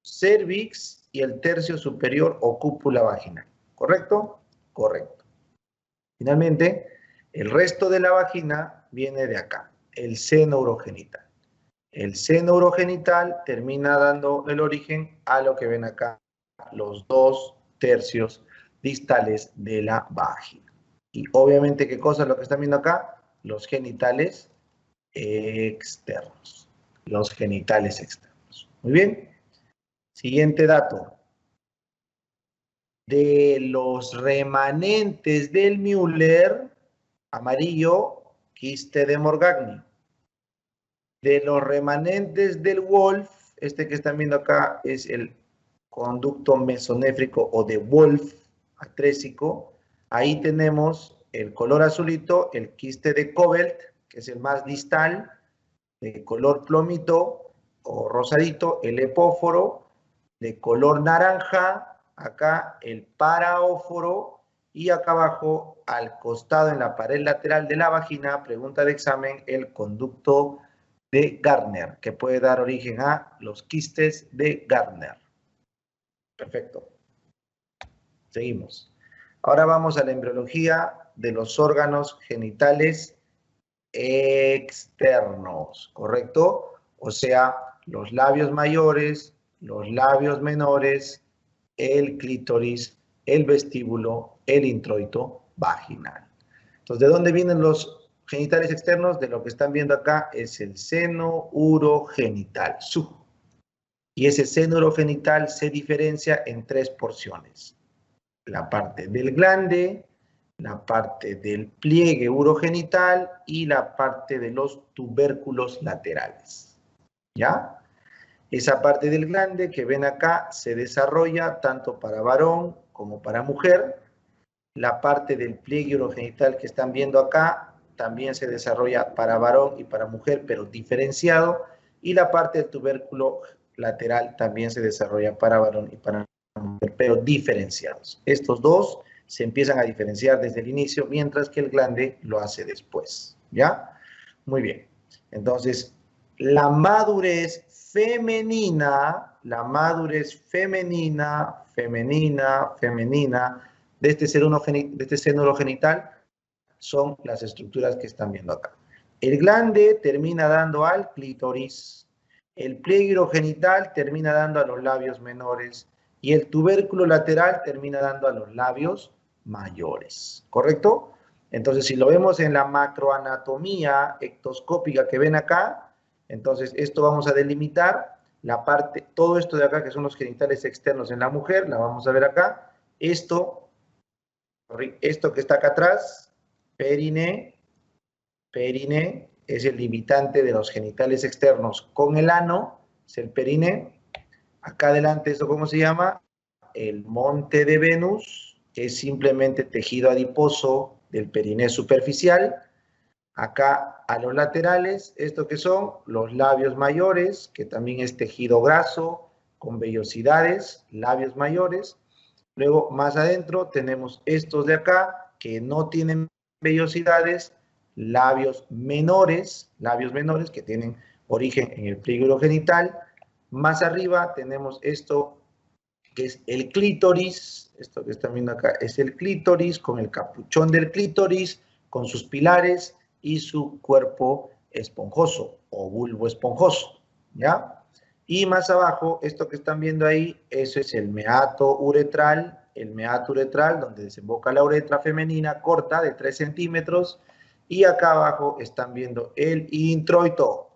cérvix y el tercio superior o cúpula vaginal. ¿Correcto? Correcto. Finalmente, el resto de la vagina viene de acá, el seno urogenital. El seno urogenital termina dando el origen a lo que ven acá, los 2 tercios distales de la vagina. Y obviamente, ¿qué cosa es lo que están viendo acá? Los genitales externos. Los genitales externos. Muy bien. Siguiente dato. De los remanentes del Müller, amarillo, quiste de Morgagni. De los remanentes del Wolff, este que están viendo acá es el conducto mesonéfrico o de Wolff atrésico. Ahí tenemos el color azulito, el quiste de Cobelt, que es el más distal, de color plomito o rosadito, el epóforo, de color naranja, acá el paraóforo, Y acá abajo, al costado en la pared lateral de la vagina, pregunta de examen, el conducto de Gardner, que puede dar origen a los quistes de Gardner. Perfecto. Seguimos. Ahora vamos a la embriología de los órganos genitales externos, ¿correcto? O sea, los labios mayores, los labios menores, el clítoris, el vestíbulo, el introito vaginal. Entonces, ¿de dónde vienen los genitales externos? De lo que están viendo acá es el seno urogenital, y ese seno urogenital se diferencia en 3 porciones. La parte del glande, la parte del pliegue urogenital y la parte de los tubérculos laterales. ¿Ya? Esa parte del glande que ven acá se desarrolla tanto para varón como para mujer. La parte del pliegue urogenital que están viendo acá también se desarrolla para varón y para mujer, pero diferenciado. Y la parte del tubérculo lateral también se desarrolla para varón y para mujer, pero diferenciados. Estos dos se empiezan a diferenciar desde el inicio, mientras que el glande lo hace después. ¿Ya? Muy bien. Entonces, la madurez femenina de este seno urogenital son las estructuras que están viendo acá. El glande termina dando al clítoris, el pliegue urogenital termina dando a los labios menores y el tubérculo lateral termina dando a los labios mayores, ¿correcto? Entonces, si lo vemos en la macroanatomía ectoscópica que ven acá, entonces esto vamos a delimitar la parte, todo esto de acá que son los genitales externos en la mujer, la vamos a ver acá. Esto que está acá atrás, perine, es el limitante de los genitales externos con el ano, es el perine. Acá adelante, ¿esto cómo se llama? El monte de Venus, que es simplemente tejido adiposo del periné superficial. Acá a los laterales, ¿esto qué son? Los labios mayores, que también es tejido graso, con vellosidades, labios mayores. Luego, más adentro, tenemos estos de acá, que no tienen vellosidades, labios menores que tienen origen en el pliegue urogenital. Más arriba tenemos esto que es el clítoris, esto que están viendo acá es el clítoris, con el capuchón del clítoris, con sus pilares y su cuerpo esponjoso o bulbo esponjoso, ¿ya? Y más abajo, esto que están viendo ahí, eso es el meato uretral, donde desemboca la uretra femenina corta de 3 centímetros, y acá abajo están viendo el introito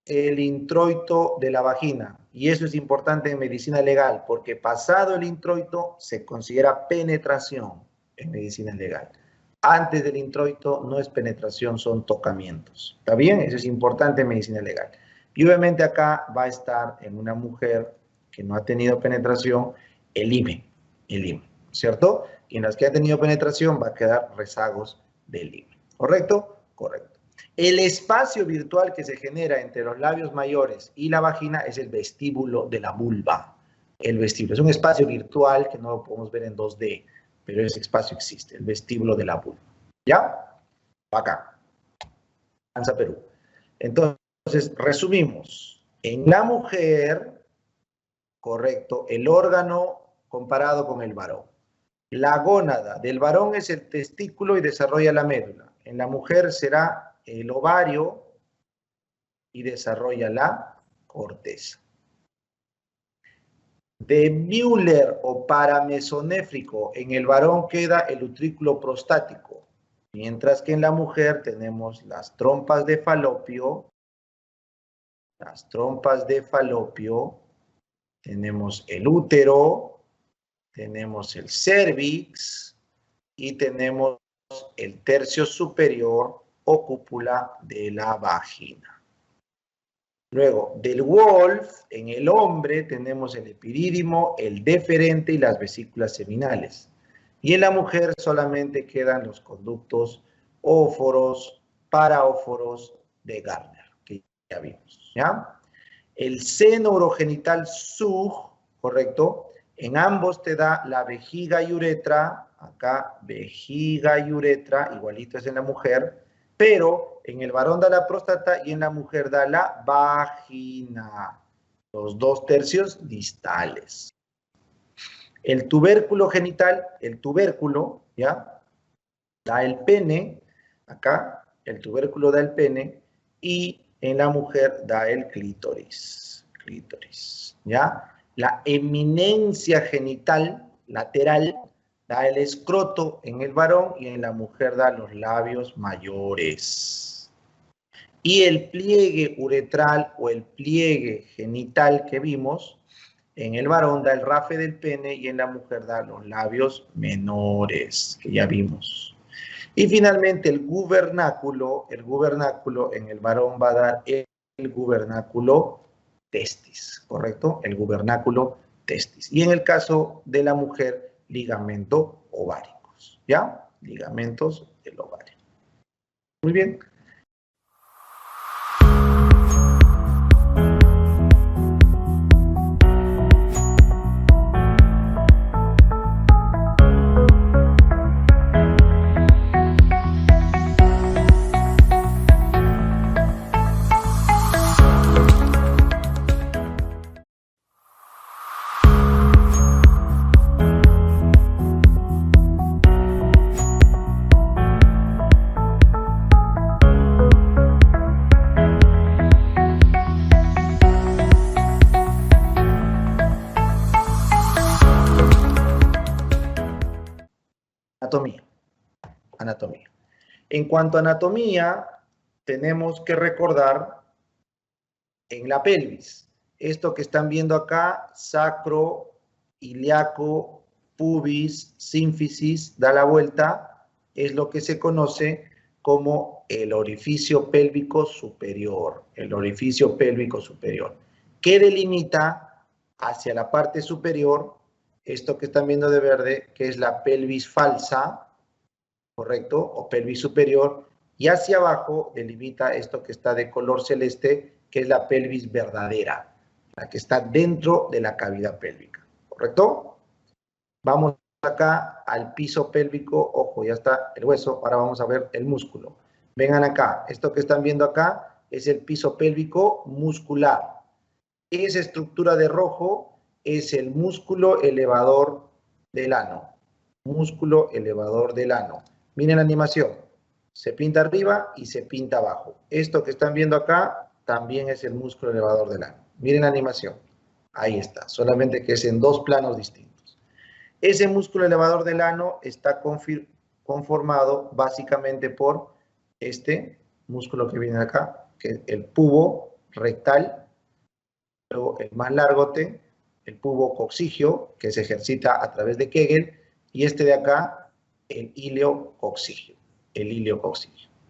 de la vagina. Y eso es importante en medicina legal, porque pasado el introito se considera penetración en medicina legal. Antes del introito no es penetración, son tocamientos. ¿Está bien? Eso es importante en medicina legal. Y obviamente acá va a estar en una mujer que no ha tenido penetración el himen, ¿cierto? Y en las que ha tenido penetración va a quedar rezagos del himen. ¿Correcto? Correcto. El espacio virtual que se genera entre los labios mayores y la vagina es el vestíbulo de la vulva. El vestíbulo es un espacio virtual que no lo podemos ver en 2D, pero ese espacio existe, el vestíbulo de la vulva. ¿Ya? Acá. Panza Perú. Entonces, resumimos. En la mujer, correcto, el órgano comparado con el varón. La gónada del varón es el testículo y desarrolla la médula. En la mujer será el ovario y desarrolla la corteza. De Müller o paramesonéfrico, en el varón queda el utrículo prostático, mientras que en la mujer tenemos las trompas de falopio, tenemos el útero, tenemos el cérvix y tenemos el tercio superior o cúpula de la vagina. Luego, del Wolf, en el hombre tenemos el epidídimo, el deferente y las vesículas seminales. Y en la mujer solamente quedan los conductos óforos, paraóforos de Gardner, que ya vimos, ¿ya? El seno urogenital SUG, ¿correcto? En ambos te da la vejiga y uretra, acá vejiga y uretra, igualito es en la mujer, pero en el varón da la próstata y en la mujer da la vagina. Los 2/3 distales. El tubérculo genital, el tubérculo, ¿ya? Da el pene, acá, el tubérculo da el pene, y en la mujer da el clítoris, ¿ya? La eminencia genital lateral da el escroto en el varón y en la mujer da los labios mayores. Y el pliegue uretral o el pliegue genital que vimos, en el varón da el rafe del pene y en la mujer da los labios menores, que ya vimos. Y finalmente el gubernáculo en el varón va a dar el gubernáculo testis, ¿correcto? El gubernáculo testis. Y en el caso de la mujer, ligamento ováricos, ¿ya? Ligamentos del ovario. Muy bien. Anatomía. En cuanto a anatomía, tenemos que recordar en la pelvis. Esto que están viendo acá, sacro, ilíaco, pubis, sínfisis, da la vuelta, es lo que se conoce como el orificio pélvico superior. El orificio pélvico superior. Que delimita hacia la parte superior, esto que están viendo de verde, que es la pelvis falsa, ¿correcto? O pelvis superior, y hacia abajo delimita esto que está de color celeste, que es la pelvis verdadera, la que está dentro de la cavidad pélvica, ¿correcto? Vamos acá al piso pélvico, ojo, ya está el hueso, ahora vamos a ver el músculo. Vengan acá, esto que están viendo acá es el piso pélvico muscular. Esa estructura de rojo es el músculo elevador del ano. Músculo elevador del ano. Miren la animación. Se pinta arriba y se pinta abajo. Esto que están viendo acá también es el músculo elevador del ano. Miren la animación. Ahí está. Solamente que es en dos planos distintos. Ese músculo elevador del ano está conformado básicamente por este músculo que viene acá, que es el pubo rectal, luego el más largote, el pubo coccigio, que se ejercita a través de Kegel, y este de acá, el ilio coccigio,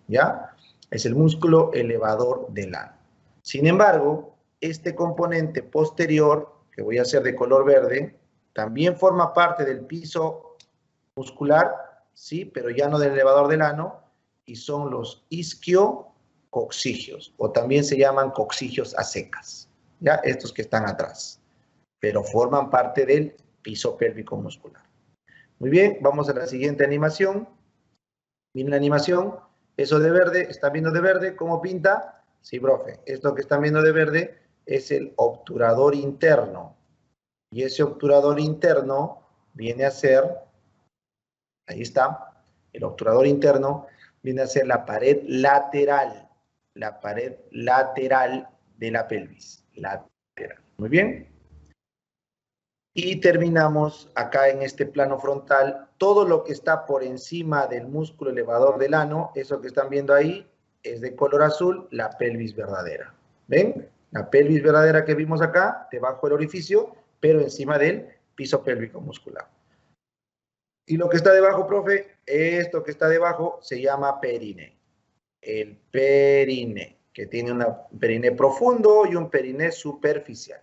¿ya? Es el músculo elevador del ano. Sin embargo, este componente posterior, que voy a hacer de color verde, también forma parte del piso muscular, sí, pero ya no del elevador del ano, y son los isquiococcigios, o también se llaman coccigios a secas, ¿ya? Estos que están atrás, pero forman parte del piso pélvico muscular. Muy bien, vamos a la siguiente animación. Miren la animación, eso de verde, ¿están viendo de verde cómo pinta? Sí, profe, esto que están viendo de verde es el obturador interno. Y ese obturador interno viene a ser, ahí está, el obturador interno viene a ser la pared lateral de la pelvis, lateral. Muy bien. Y terminamos acá en este plano frontal, todo lo que está por encima del músculo elevador del ano, eso que están viendo ahí, es de color azul, la pelvis verdadera. ¿Ven? La pelvis verdadera que vimos acá, debajo del orificio, pero encima del piso pélvico muscular. Y lo que está debajo, profe, esto que está debajo se llama perine. El perine, que tiene un perine profundo y un perine superficial.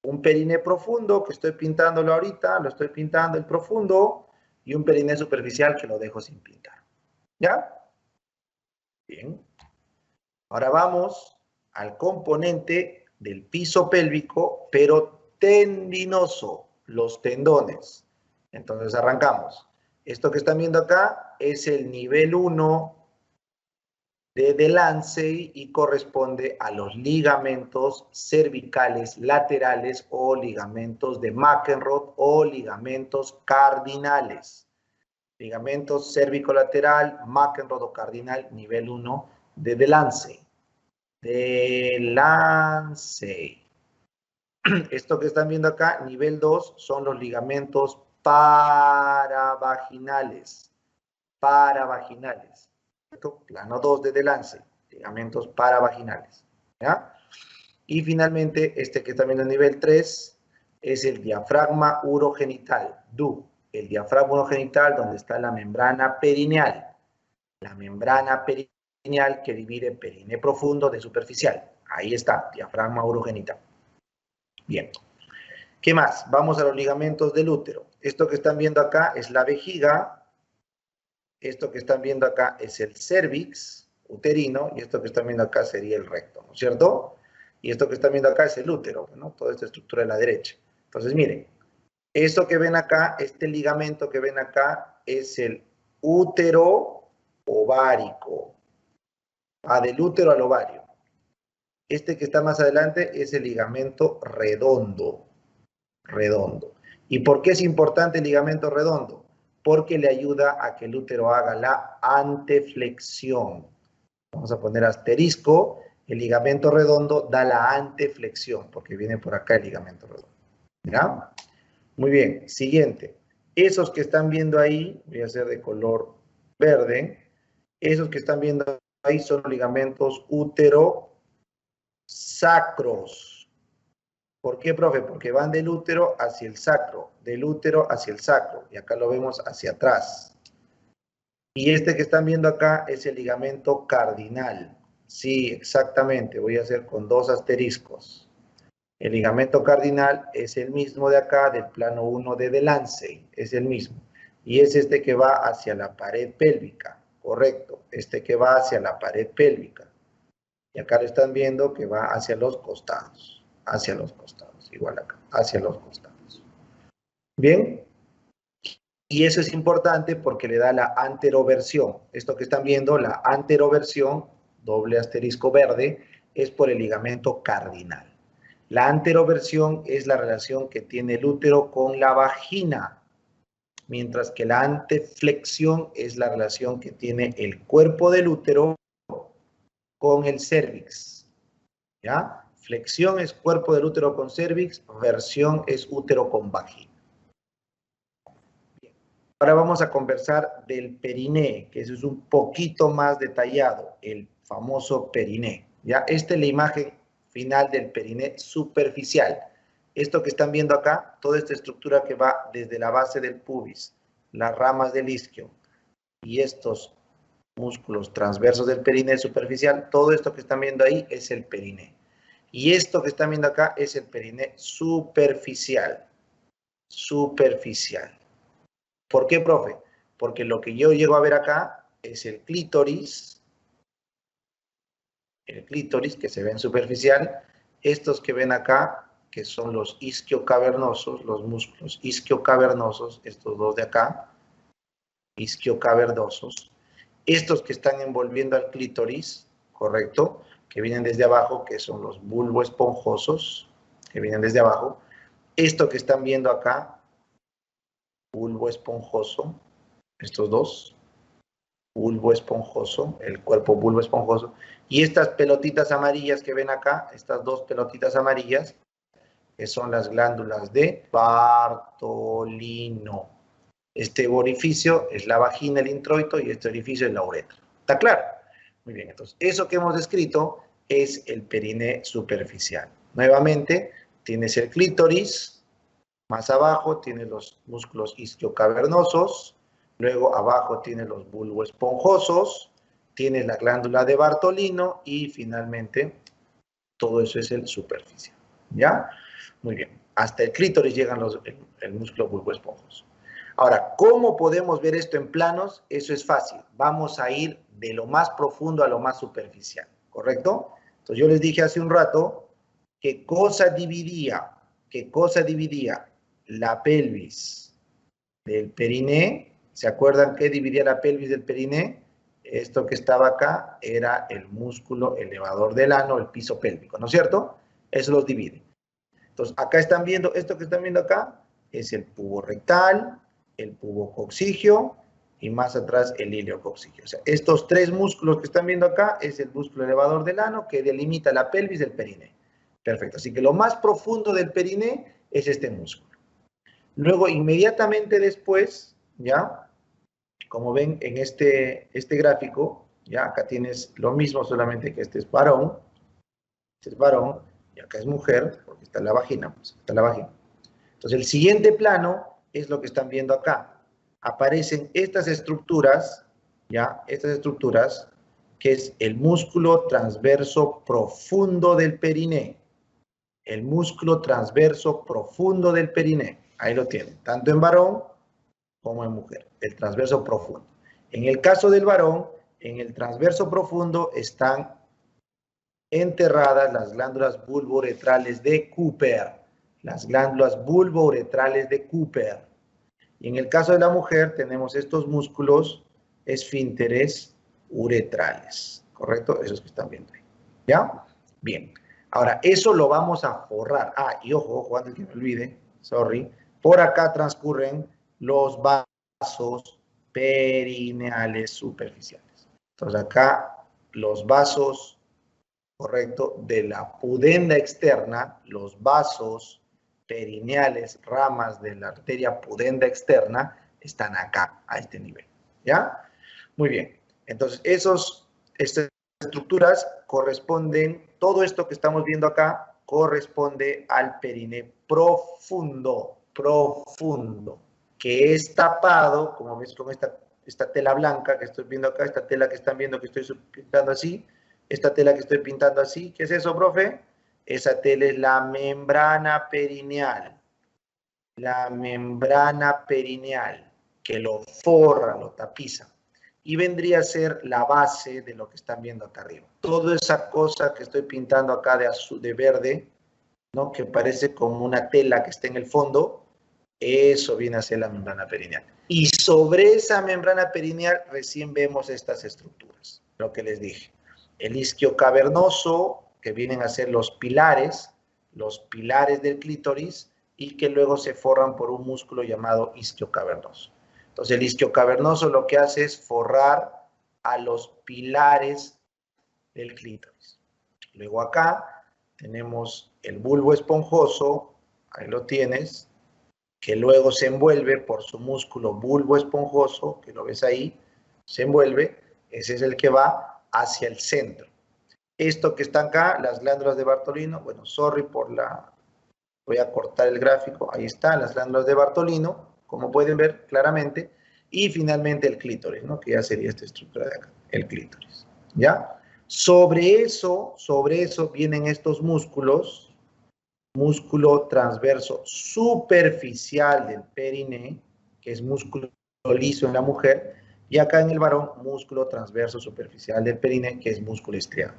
Un perine profundo, que estoy pintándolo ahorita, lo estoy pintando el profundo, y un perine superficial que lo dejo sin pintar. ¿Ya? Bien. Ahora vamos al componente del piso pélvico, pero tendinoso, los tendones. Entonces arrancamos. Esto que están viendo acá es el nivel 1 de Delancey y corresponde a los ligamentos cervicales laterales o ligamentos de McEnroe o ligamentos cardinales. Ligamentos cervicolateral, McEnroe o cardinal, nivel 1 de Delancey. Delancey. Esto que están viendo acá, nivel 2, son los ligamentos paravaginales. Paravaginales. Plano 2 de Delancey, ligamentos paravaginales. ¿Ya? Y finalmente, este que está viendo en nivel 3 es el diafragma urogenital, DU. El diafragma urogenital donde está la membrana perineal. La membrana perineal que divide perine profundo de superficial. Ahí está, diafragma urogenital. Bien. ¿Qué más? Vamos a los ligamentos del útero. Esto que están viendo acá es la vejiga. Esto que están viendo acá es el cervix uterino y esto que están viendo acá sería el recto, ¿no es cierto? Y esto que están viendo acá es el útero, ¿no? Toda esta estructura de la derecha. Entonces, miren, esto que ven acá, este ligamento que ven acá es el útero ovárico. Va del útero al ovario. Este que está más adelante es el ligamento redondo. Redondo. ¿Y por qué es importante el ligamento redondo? Porque le ayuda a que el útero haga la anteflexión. Vamos a poner asterisco. El ligamento redondo da la anteflexión, porque viene por acá el ligamento redondo. ¿Ya? Muy bien. Siguiente. Esos que están viendo ahí, voy a hacer de color verde, esos que están viendo ahí son los ligamentos útero-sacros. ¿Por qué, profe? Porque van del útero hacia el sacro, del útero hacia el sacro, y acá lo vemos hacia atrás. Y este que están viendo acá es el ligamento cardinal. Sí, exactamente, voy a hacer con 2 asteriscos. El ligamento cardinal es el mismo de acá, del plano 1 de Delancey, es el mismo. Y es este que va hacia la pared pélvica, correcto, este que va hacia la pared pélvica. Y acá lo están viendo que va hacia los costados, igual acá, hacia los costados. Bien, y eso es importante porque le da la anteroversión. Esto que están viendo, la anteroversión, doble asterisco verde, es por el ligamento cardinal. La anteroversión es la relación que tiene el útero con la vagina, mientras que la anteflexión es la relación que tiene el cuerpo del útero con el cérvix. ¿Ya? Flexión es cuerpo del útero con cérvix, versión es útero con vagina. Bien. Ahora vamos a conversar del periné, que eso es un poquito más detallado, el famoso periné. ¿Ya? Esta es la imagen final del periné superficial. Esto que están viendo acá, toda esta estructura que va desde la base del pubis, las ramas del isquio y estos músculos transversos del periné superficial, todo esto que están viendo ahí es el periné. Y esto que están viendo acá es el periné superficial. Superficial. ¿Por qué, profe? Porque lo que yo llego a ver acá es el clítoris que se ve en superficial. Estos que ven acá, que son los isquiocavernosos, los músculos isquiocavernosos, estos dos de acá, isquiocavernosos. Estos que están envolviendo al clítoris, ¿correcto? Que vienen desde abajo, que son los bulboesponjosos, que vienen desde abajo. Esto que están viendo acá, bulbo esponjoso, estos dos, bulbo esponjoso, el cuerpo bulbo esponjoso. Y estas pelotitas amarillas que ven acá, estas dos pelotitas amarillas, que son las glándulas de Bartolino. Este orificio es la vagina, el introito, y este orificio es la uretra. ¿Está claro? Muy bien, entonces, eso que hemos descrito es el periné superficial. Nuevamente, tienes el clítoris, más abajo tienes los músculos isquiocavernosos, luego abajo tienes los bulboesponjosos, tienes la glándula de Bartolino y finalmente todo eso es el superficial. ¿Ya? Muy bien. Hasta el clítoris llegan el músculo bulboesponjoso. Ahora, ¿cómo podemos ver esto en planos? Eso es fácil. Vamos a ir de lo más profundo a lo más superficial, ¿correcto? Entonces yo les dije hace un rato qué cosa dividía la pelvis del periné ¿Se acuerdan qué dividía la pelvis del periné? Esto que estaba acá era el músculo elevador del ano, el piso pélvico, ¿no es cierto? Eso los divide. Entonces, acá están viendo, esto que están viendo acá es el pubo rectal, el pubo coccigio y más atrás el ilio coccigio. O sea, estos tres músculos que están viendo acá es el músculo elevador del ano que delimita la pelvis del periné. Perfecto. Así que lo más profundo del periné es este músculo. Luego, inmediatamente después, ¿ya? Como ven en este gráfico, ya acá tienes lo mismo, solamente que este es varón y acá es mujer, porque está la vagina, pues está la vagina. Entonces, el siguiente plano es lo que están viendo acá. Aparecen estas estructuras, ¿ya? Estas estructuras, que es el músculo transverso profundo del periné. El músculo transverso profundo del periné. Ahí lo tienen, tanto en varón como en mujer, el transverso profundo. En el caso del varón, en el transverso profundo están enterradas las glándulas bulbouretrales de Cooper. Las glándulas bulbouretrales de Cooper. Y en el caso de la mujer tenemos estos músculos esfínteres uretrales. ¿Correcto? Esos que están viendo ahí. ¿Ya? Bien. Ahora, eso lo vamos a forrar. Ah, y ojo, ojo, antes que me olvide, sorry. Por acá transcurren los vasos perineales superficiales. Entonces acá los vasos, correcto, de la pudenda externa, los vasos perineales, ramas de la arteria pudenda externa, están acá, a este nivel. ¿Ya? Muy bien. Entonces, estas estructuras corresponden, todo esto que estamos viendo acá, corresponde al periné profundo, que es tapado, como ves, con esta tela blanca que estoy viendo acá, esta tela que están viendo que estoy pintando así, esta tela que estoy pintando así, ¿qué es eso, profe? Esa tela es la membrana perineal. La membrana perineal, que lo forra, lo tapiza. Y vendría a ser la base de lo que están viendo acá arriba. Toda esa cosa que estoy pintando acá de azul, de verde, ¿no? Que parece como una tela que está en el fondo, eso viene a ser la membrana perineal. Y sobre esa membrana perineal recién vemos estas estructuras, lo que les dije. El isquio cavernoso, que vienen a ser los pilares del clítoris, y que luego se forran por un músculo llamado isquio cavernoso. Entonces el isquio cavernoso lo que hace es forrar a los pilares del clítoris. Luego acá tenemos el bulbo esponjoso, ahí lo tienes, que luego se envuelve por su músculo bulbo esponjoso, que lo ves ahí, se envuelve, ese es el que va hacia el centro. Esto que está acá, las glándulas de Bartolino, bueno, sorry por la... Voy a cortar el gráfico, ahí están las glándulas de Bartolino, como pueden ver claramente, y finalmente el clítoris, ¿no? Que ya sería esta estructura de acá, el clítoris, ¿ya? Sobre eso vienen estos músculos, músculo transverso superficial del periné, que es músculo liso en la mujer, y acá en el varón, músculo transverso superficial del periné, que es músculo estriado,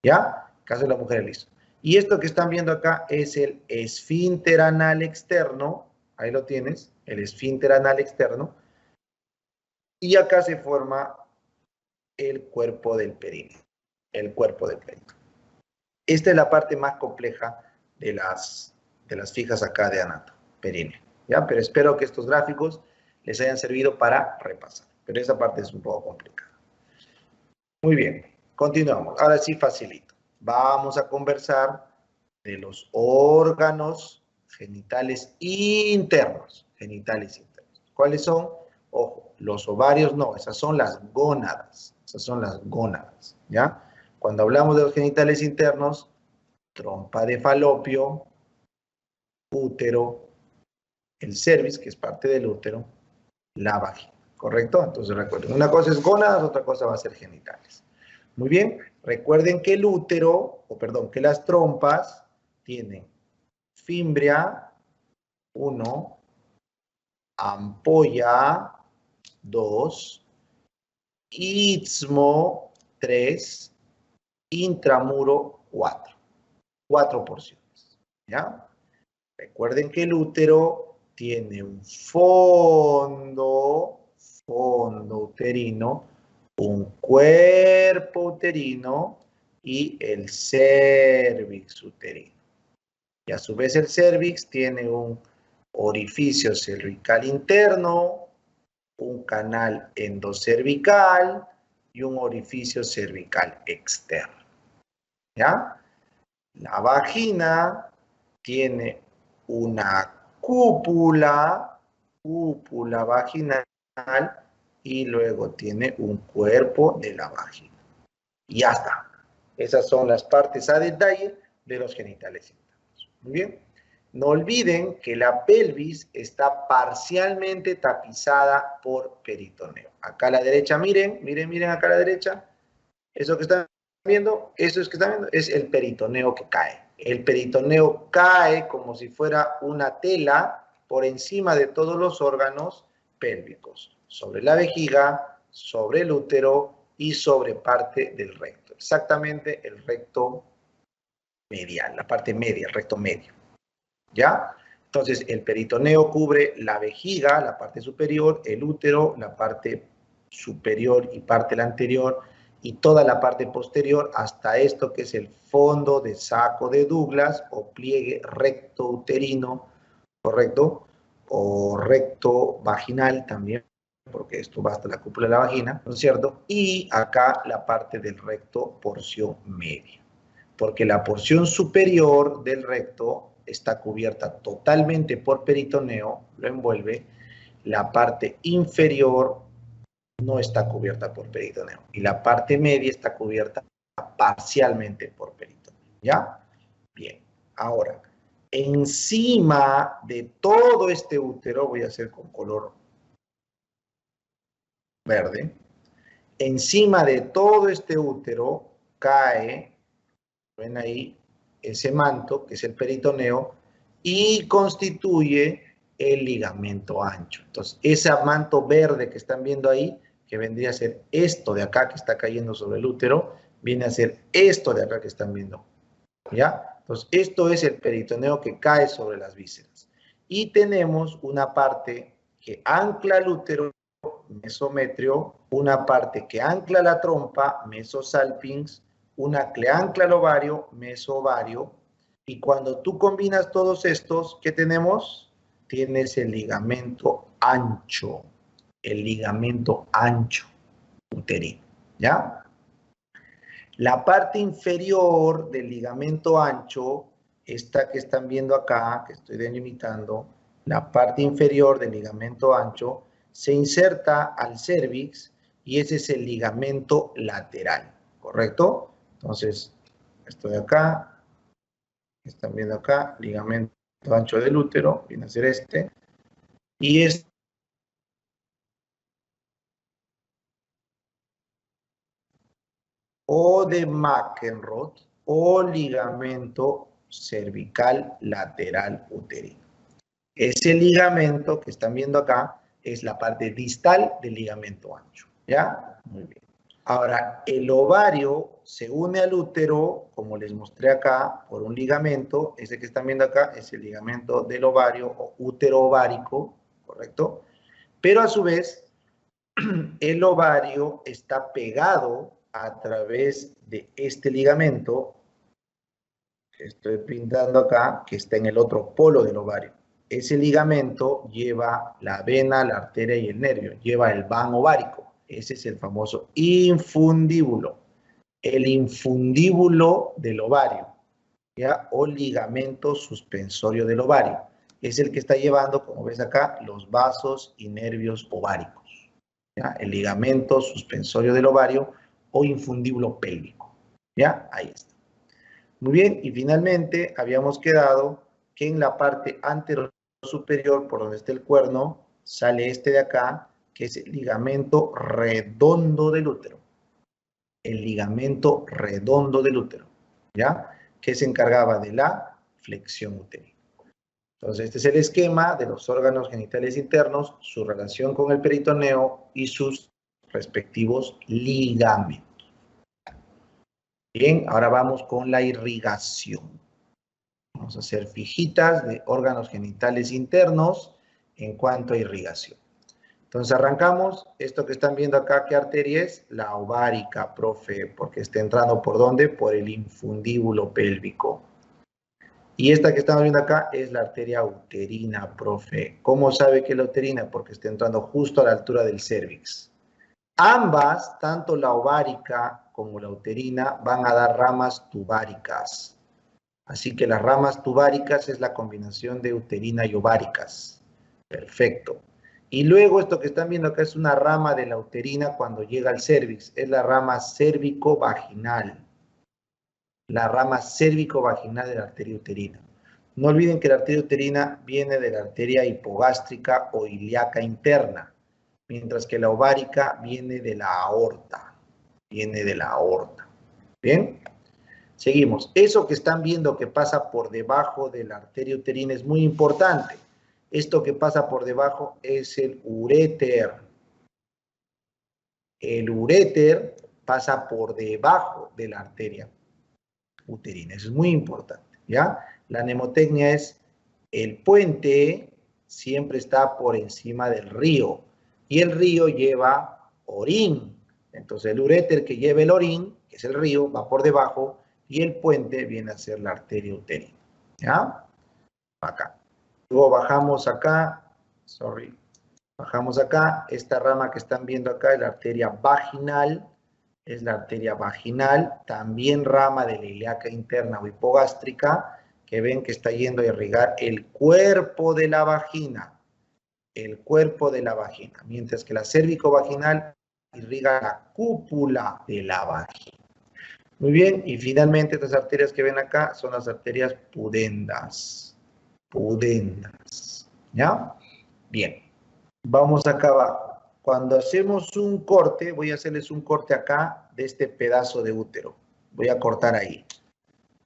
¿ya? En caso de la mujer es liso. Y esto que están viendo acá es el esfínter anal externo, ahí lo tienes, el esfínter anal externo, y acá se forma el cuerpo del periné, el cuerpo del periné. Esta es la parte más compleja de las fijas acá de anato, períneo, ¿ya? Pero espero que estos gráficos les hayan servido para repasar, pero esa parte es un poco complicada. Muy bien, continuamos. Ahora sí facilito. Vamos a conversar de los órganos genitales internos. ¿Cuáles son? Ojo, los ovarios no, esas son las gónadas. Esas son las gónadas, ¿ya? Cuando hablamos de los genitales internos, trompa de falopio, útero, el cervix, que es parte del útero, la vagina, ¿correcto? Entonces recuerden, una cosa es gónadas, otra cosa va a ser genitales. Muy bien, recuerden que el útero, que las trompas tienen fimbria, 1, ampolla, 2, istmo, 3, intramuro, 4. 4 porciones, ¿ya? Recuerden que el útero tiene un fondo fondo uterino, un cuerpo uterino y el cérvix uterino. Y a su vez el cérvix tiene un orificio cervical interno, un canal endocervical y un orificio cervical externo. ¿Ya? La vagina tiene una cúpula vaginal y luego tiene un cuerpo de la vagina. Y ya está. Esas son las partes a detalle de los genitales internos. Muy bien. No olviden que la pelvis está parcialmente tapizada por peritoneo. Acá a la derecha, miren acá a la derecha. Eso que están viendo, es el peritoneo que cae. El peritoneo cae como si fuera una tela por encima de todos los órganos pélvicos, sobre la vejiga, sobre el útero y sobre parte del recto. Exactamente el recto medial, la parte media, el recto medio. ¿Ya? Entonces, el peritoneo cubre la vejiga, la parte superior, el útero, la parte superior y parte anterior, y toda la parte posterior hasta esto que es el fondo de saco de Douglas o pliegue recto uterino, ¿correcto? O recto vaginal también, porque esto va hasta la cúpula de la vagina, ¿no es cierto? Y acá la parte del recto, porción media, porque la porción superior del recto está cubierta totalmente por peritoneo, lo envuelve, la parte inferior no está cubierta por peritoneo y la parte media está cubierta parcialmente por peritoneo. ¿Ya? Bien. Ahora, encima de todo este útero, voy a hacer con color verde, encima de todo este útero cae, ven ahí, ese manto, que es el peritoneo, y constituye el ligamento ancho. Entonces, ese manto verde que están viendo ahí, que vendría a ser esto de acá que está cayendo sobre el útero, viene a ser esto de acá que están viendo. ¿Ya? Entonces, esto es el peritoneo que cae sobre las vísceras. Y tenemos una parte que ancla el útero, mesometrio, una parte que ancla la trompa, mesosalpinx, una que ancla el ovario, mesovario, y cuando tú combinas todos estos, ¿qué tenemos? Tienes el ligamento ancho uterino, ¿ya? La parte inferior del ligamento ancho, esta que están viendo acá, que estoy delimitando, la parte inferior del ligamento ancho se inserta al cérvix y ese es el ligamento lateral, ¿correcto? Entonces, esto de acá, están viendo acá, ligamento ancho del útero, viene a ser este, y este o de McEnroth o ligamento cervical lateral uterino. Ese ligamento que están viendo acá es la parte distal del ligamento ancho. ¿Ya? Muy bien. Ahora, el ovario se une al útero, como les mostré acá, por un ligamento. Ese que están viendo acá es el ligamento del ovario o útero ovárico, ¿correcto? Pero a su vez, el ovario está pegado a través de este ligamento que estoy pintando acá, que está en el otro polo del ovario. Ese ligamento lleva la vena, la arteria y el nervio, lleva el vano ovárico. Ese es el famoso infundíbulo. El infundíbulo del ovario, ¿ya? O ligamento suspensorio del ovario. Es el que está llevando, como ves acá, los vasos y nervios ováricos. ¿Ya? El ligamento suspensorio del ovario o infundíbulo pélvico. ¿Ya? Ahí está. Muy bien, y finalmente habíamos quedado que en la parte anterior superior, por donde está el cuerno, sale este de acá, que es el ligamento redondo del útero. El ligamento redondo del útero, ¿ya? Que se encargaba de la flexión uterina. Entonces, este es el esquema de los órganos genitales internos, su relación con el peritoneo y sus respectivos ligamentos. Bien, ahora vamos con la irrigación. Vamos a hacer fijitas de órganos genitales internos en cuanto a irrigación. Entonces arrancamos. Esto que están viendo acá, ¿qué arteria es? La ovárica, profe, porque está entrando ¿por dónde? Por el infundíbulo pélvico. Y esta que estamos viendo acá es la arteria uterina, profe. ¿Cómo sabe que es la uterina? Porque está entrando justo a la altura del cérvix. Ambas, tanto la ovárica como la uterina, van a dar ramas tubáricas. Así que las ramas tubáricas es la combinación de uterina y ováricas. Perfecto. Y luego esto que están viendo acá es una rama de la uterina cuando llega al cérvix. Es la rama cérvico-vaginal. La rama cérvico-vaginal de la arteria uterina. No olviden que la arteria uterina viene de la arteria hipogástrica o ilíaca interna, mientras que la ovárica viene de la aorta. Viene de la aorta. ¿Bien? Seguimos. Eso que están viendo que pasa por debajo de la arteria uterina es muy importante. Esto que pasa por debajo es el uréter. El uréter pasa por debajo de la arteria uterina. Eso es muy importante, ¿ya? La mnemotecnia es el puente siempre está por encima del río y el río lleva orín. Entonces el uréter que lleva el orín, que es el río, va por debajo y el puente viene a ser la arteria uterina, ¿ya? Acá. Luego bajamos acá, bajamos acá, esta rama que están viendo acá es la arteria vaginal, es la arteria vaginal, también rama de la ilíaca interna o hipogástrica, que ven que está yendo a irrigar el cuerpo de la vagina, el cuerpo de la vagina, mientras que la cérvico-vaginal irriga la cúpula de la vagina. Muy bien, y finalmente estas arterias que ven acá son las arterias pudendas, ¿ya? Bien, vamos acá abajo. Cuando hacemos un corte, voy a hacerles un corte acá de este pedazo de útero. Voy a cortar ahí,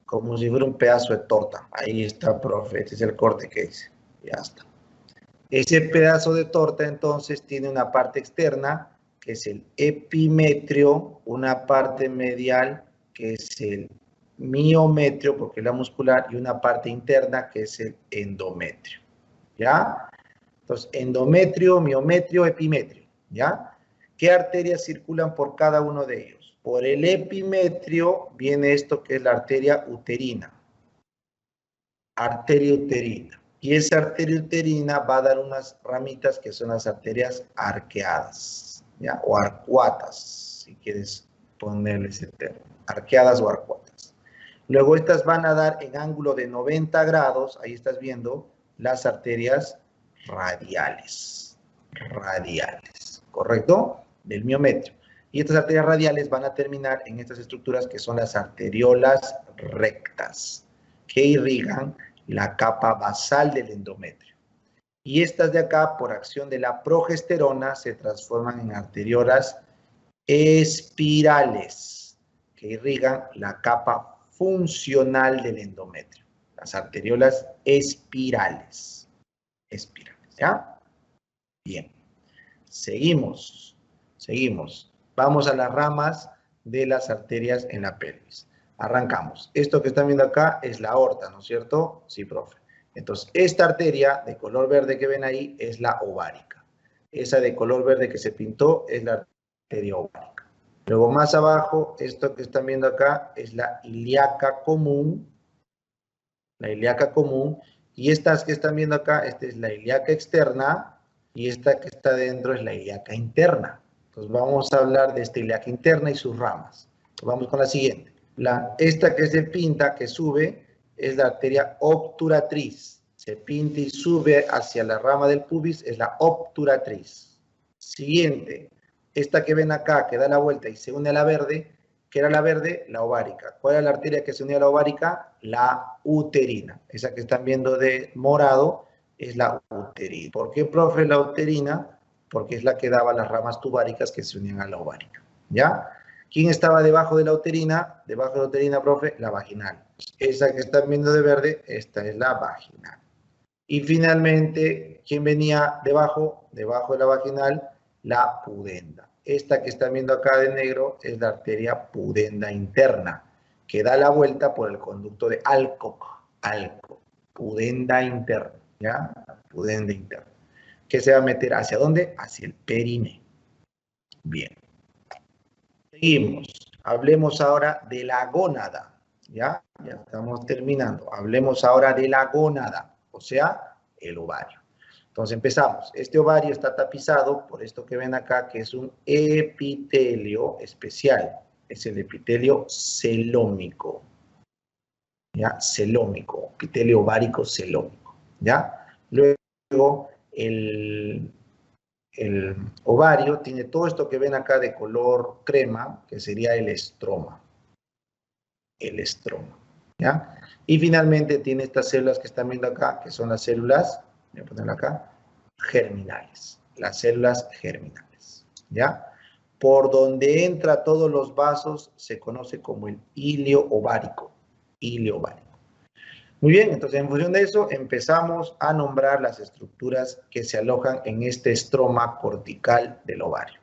como si fuera un pedazo de torta. Ahí está, profe, este es el corte que hice. Ya está. Ese pedazo de torta entonces tiene una parte externa, que es el epimetrio, una parte medial, que es el miometrio, porque es la muscular, y una parte interna, que es el endometrio. ¿Ya? Entonces, endometrio, miometrio, epimetrio, ¿ya? ¿Qué arterias circulan por cada uno de ellos? Por el epimetrio viene esto que es la arteria uterina. Arteria uterina. Y esa arteria uterina va a dar unas ramitas que son las arterias arqueadas, ¿ya? O arcuatas, si quieres ponerle ese término. Arqueadas o arcuatas. Luego estas van a dar en ángulo de 90 grados, ahí estás viendo, las arterias radiales, ¿correcto? Del miometrio. Y estas arterias radiales van a terminar en estas estructuras que son las arteriolas rectas, que irrigan la capa basal del endometrio. Y estas de acá, por acción de la progesterona, se transforman en arteriolas espirales, que irrigan la capa funcional del endometrio. Las arteriolas espirales. ¿Ya? Bien. Seguimos. Vamos a las ramas de las arterias en la pelvis. Arrancamos. Esto que están viendo acá es la aorta, ¿no es cierto? Sí, profe. Entonces, esta arteria de color verde que ven ahí es la ovárica. Esa de color verde que se pintó es la arteria ovárica. Luego más abajo, esto que están viendo acá es la ilíaca común. La ilíaca común. Y estas que están viendo acá, esta es la ilíaca externa y esta que está dentro es la ilíaca interna. Entonces vamos a hablar de esta ilíaca interna y sus ramas. Entonces, vamos con la siguiente. Esta que se pinta, que sube, es la arteria obturatriz. Se pinta y sube hacia la rama del pubis, es la obturatriz. Siguiente. Esta que ven acá, que da la vuelta y se une a la verde, ¿qué era la verde? La ovárica. ¿Cuál era la arteria que se unía a la ovárica? La uterina. Esa que están viendo de morado es la uterina. ¿Por qué, profe, la uterina? Porque es la que daba las ramas tubáricas que se unían a la ovárica. ¿Ya? ¿Quién estaba debajo de la uterina? Debajo de la uterina, profe, la vaginal. Esa que están viendo de verde, esta es la vaginal. Y finalmente, ¿quién venía debajo? Debajo de la vaginal, la pudenda. Esta que están viendo acá de negro es la arteria pudenda interna, que da la vuelta por el conducto de Alcock. Pudenda interna, ¿ya? Pudenda interna. que se va a meter hacia dónde? Hacia el perineo. Bien. Seguimos. Hablemos ahora de la gónada. ¿Ya? Ya estamos terminando. Hablemos ahora de la gónada, o sea, el ovario. Entonces empezamos. Este ovario está tapizado por esto que ven acá, que es un epitelio especial. Es el epitelio celómico. ¿Ya? Celómico, epitelio ovárico celómico. ¿Ya? Luego, el ovario tiene todo esto que ven acá de color crema, que sería el estroma. El estroma. ¿Ya? Y finalmente tiene estas células que están viendo acá, que son las células, voy a ponerla acá, germinales. Las células germinales. ¿Ya? Por donde entra todos los vasos se conoce como el hilio ovárico. Hilio ovárico. Muy bien, entonces en función de eso empezamos a nombrar las estructuras que se alojan en este estroma cortical del ovario.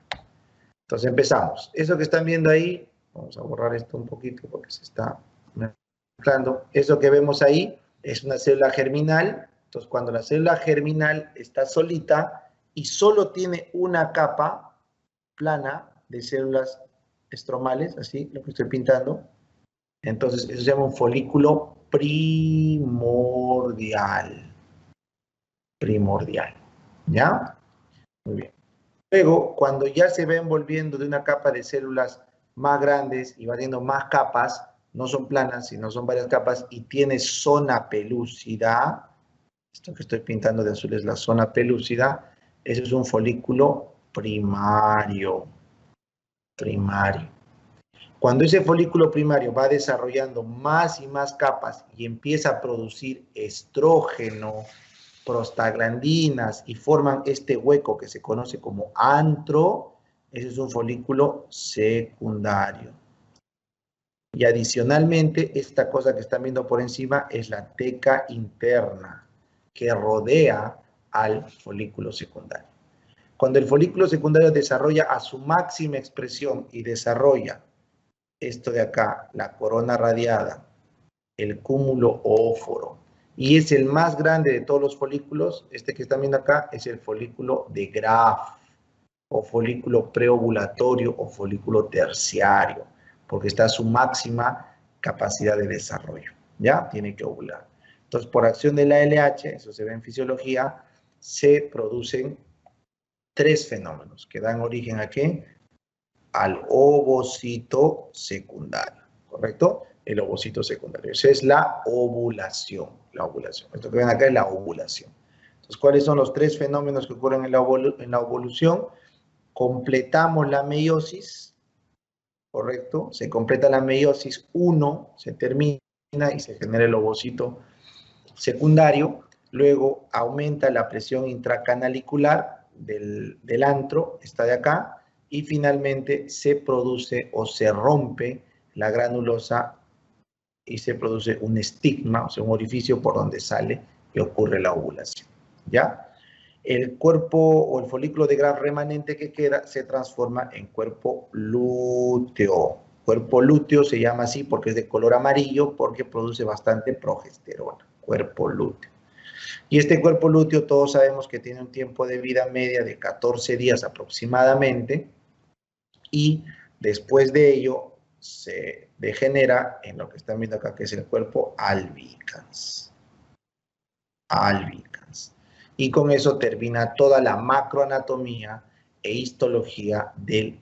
Entonces empezamos. Eso que están viendo ahí, vamos a borrar esto un poquito porque se está mezclando. Eso que vemos ahí es una célula germinal. Entonces cuando la célula germinal está solita y solo tiene una capa plana de células estromales, así lo que estoy pintando, entonces eso se llama un folículo primordial. Primordial. ¿Ya? Muy bien. Luego, cuando ya se va envolviendo de una capa de células más grandes y va teniendo más capas, no son planas, sino son varias capas, y tiene zona pelúcida, esto que estoy pintando de azul es la zona pelúcida, ese es un folículo primario. Primario. Cuando ese folículo primario va desarrollando más y más capas y empieza a producir estrógeno, prostaglandinas y forman este hueco que se conoce como antro, ese es un folículo secundario. Y adicionalmente, esta cosa que están viendo por encima es la teca interna que rodea al folículo secundario. Cuando el folículo secundario desarrolla a su máxima expresión y desarrolla esto de acá, la corona radiada, el cúmulo óforo, y es el más grande de todos los folículos, este que están viendo acá es el folículo de Graf, o folículo preovulatorio, o folículo terciario, porque está a su máxima capacidad de desarrollo, ¿ya? Tiene que ovular. Entonces, por acción de la LH, eso se ve en fisiología, se producen tres fenómenos que dan origen a ¿qué? Al ovocito secundario, ¿correcto? El ovocito secundario. Esa es la ovulación. La ovulación. Esto que ven acá es la ovulación. Entonces, ¿cuáles son los tres fenómenos que ocurren en la ovulación? Completamos la meiosis, ¿correcto? Se completa la meiosis 1, se termina y se genera el ovocito secundario. Luego aumenta la presión intracanalicular del antro, está de acá, y finalmente se produce o se rompe la granulosa y se produce un estigma, o sea, un orificio por donde sale y ocurre la ovulación. ¿Ya? El cuerpo o el folículo de Graf remanente que queda se transforma en cuerpo lúteo. Cuerpo lúteo se llama así porque es de color amarillo, porque produce bastante progesterona. Cuerpo lúteo. Y este cuerpo lúteo todos sabemos que tiene un tiempo de vida media de 14 días aproximadamente, y después de ello se degenera en lo que están viendo acá, que es el cuerpo albicans. Albicans. Y con eso termina toda la macroanatomía e histología del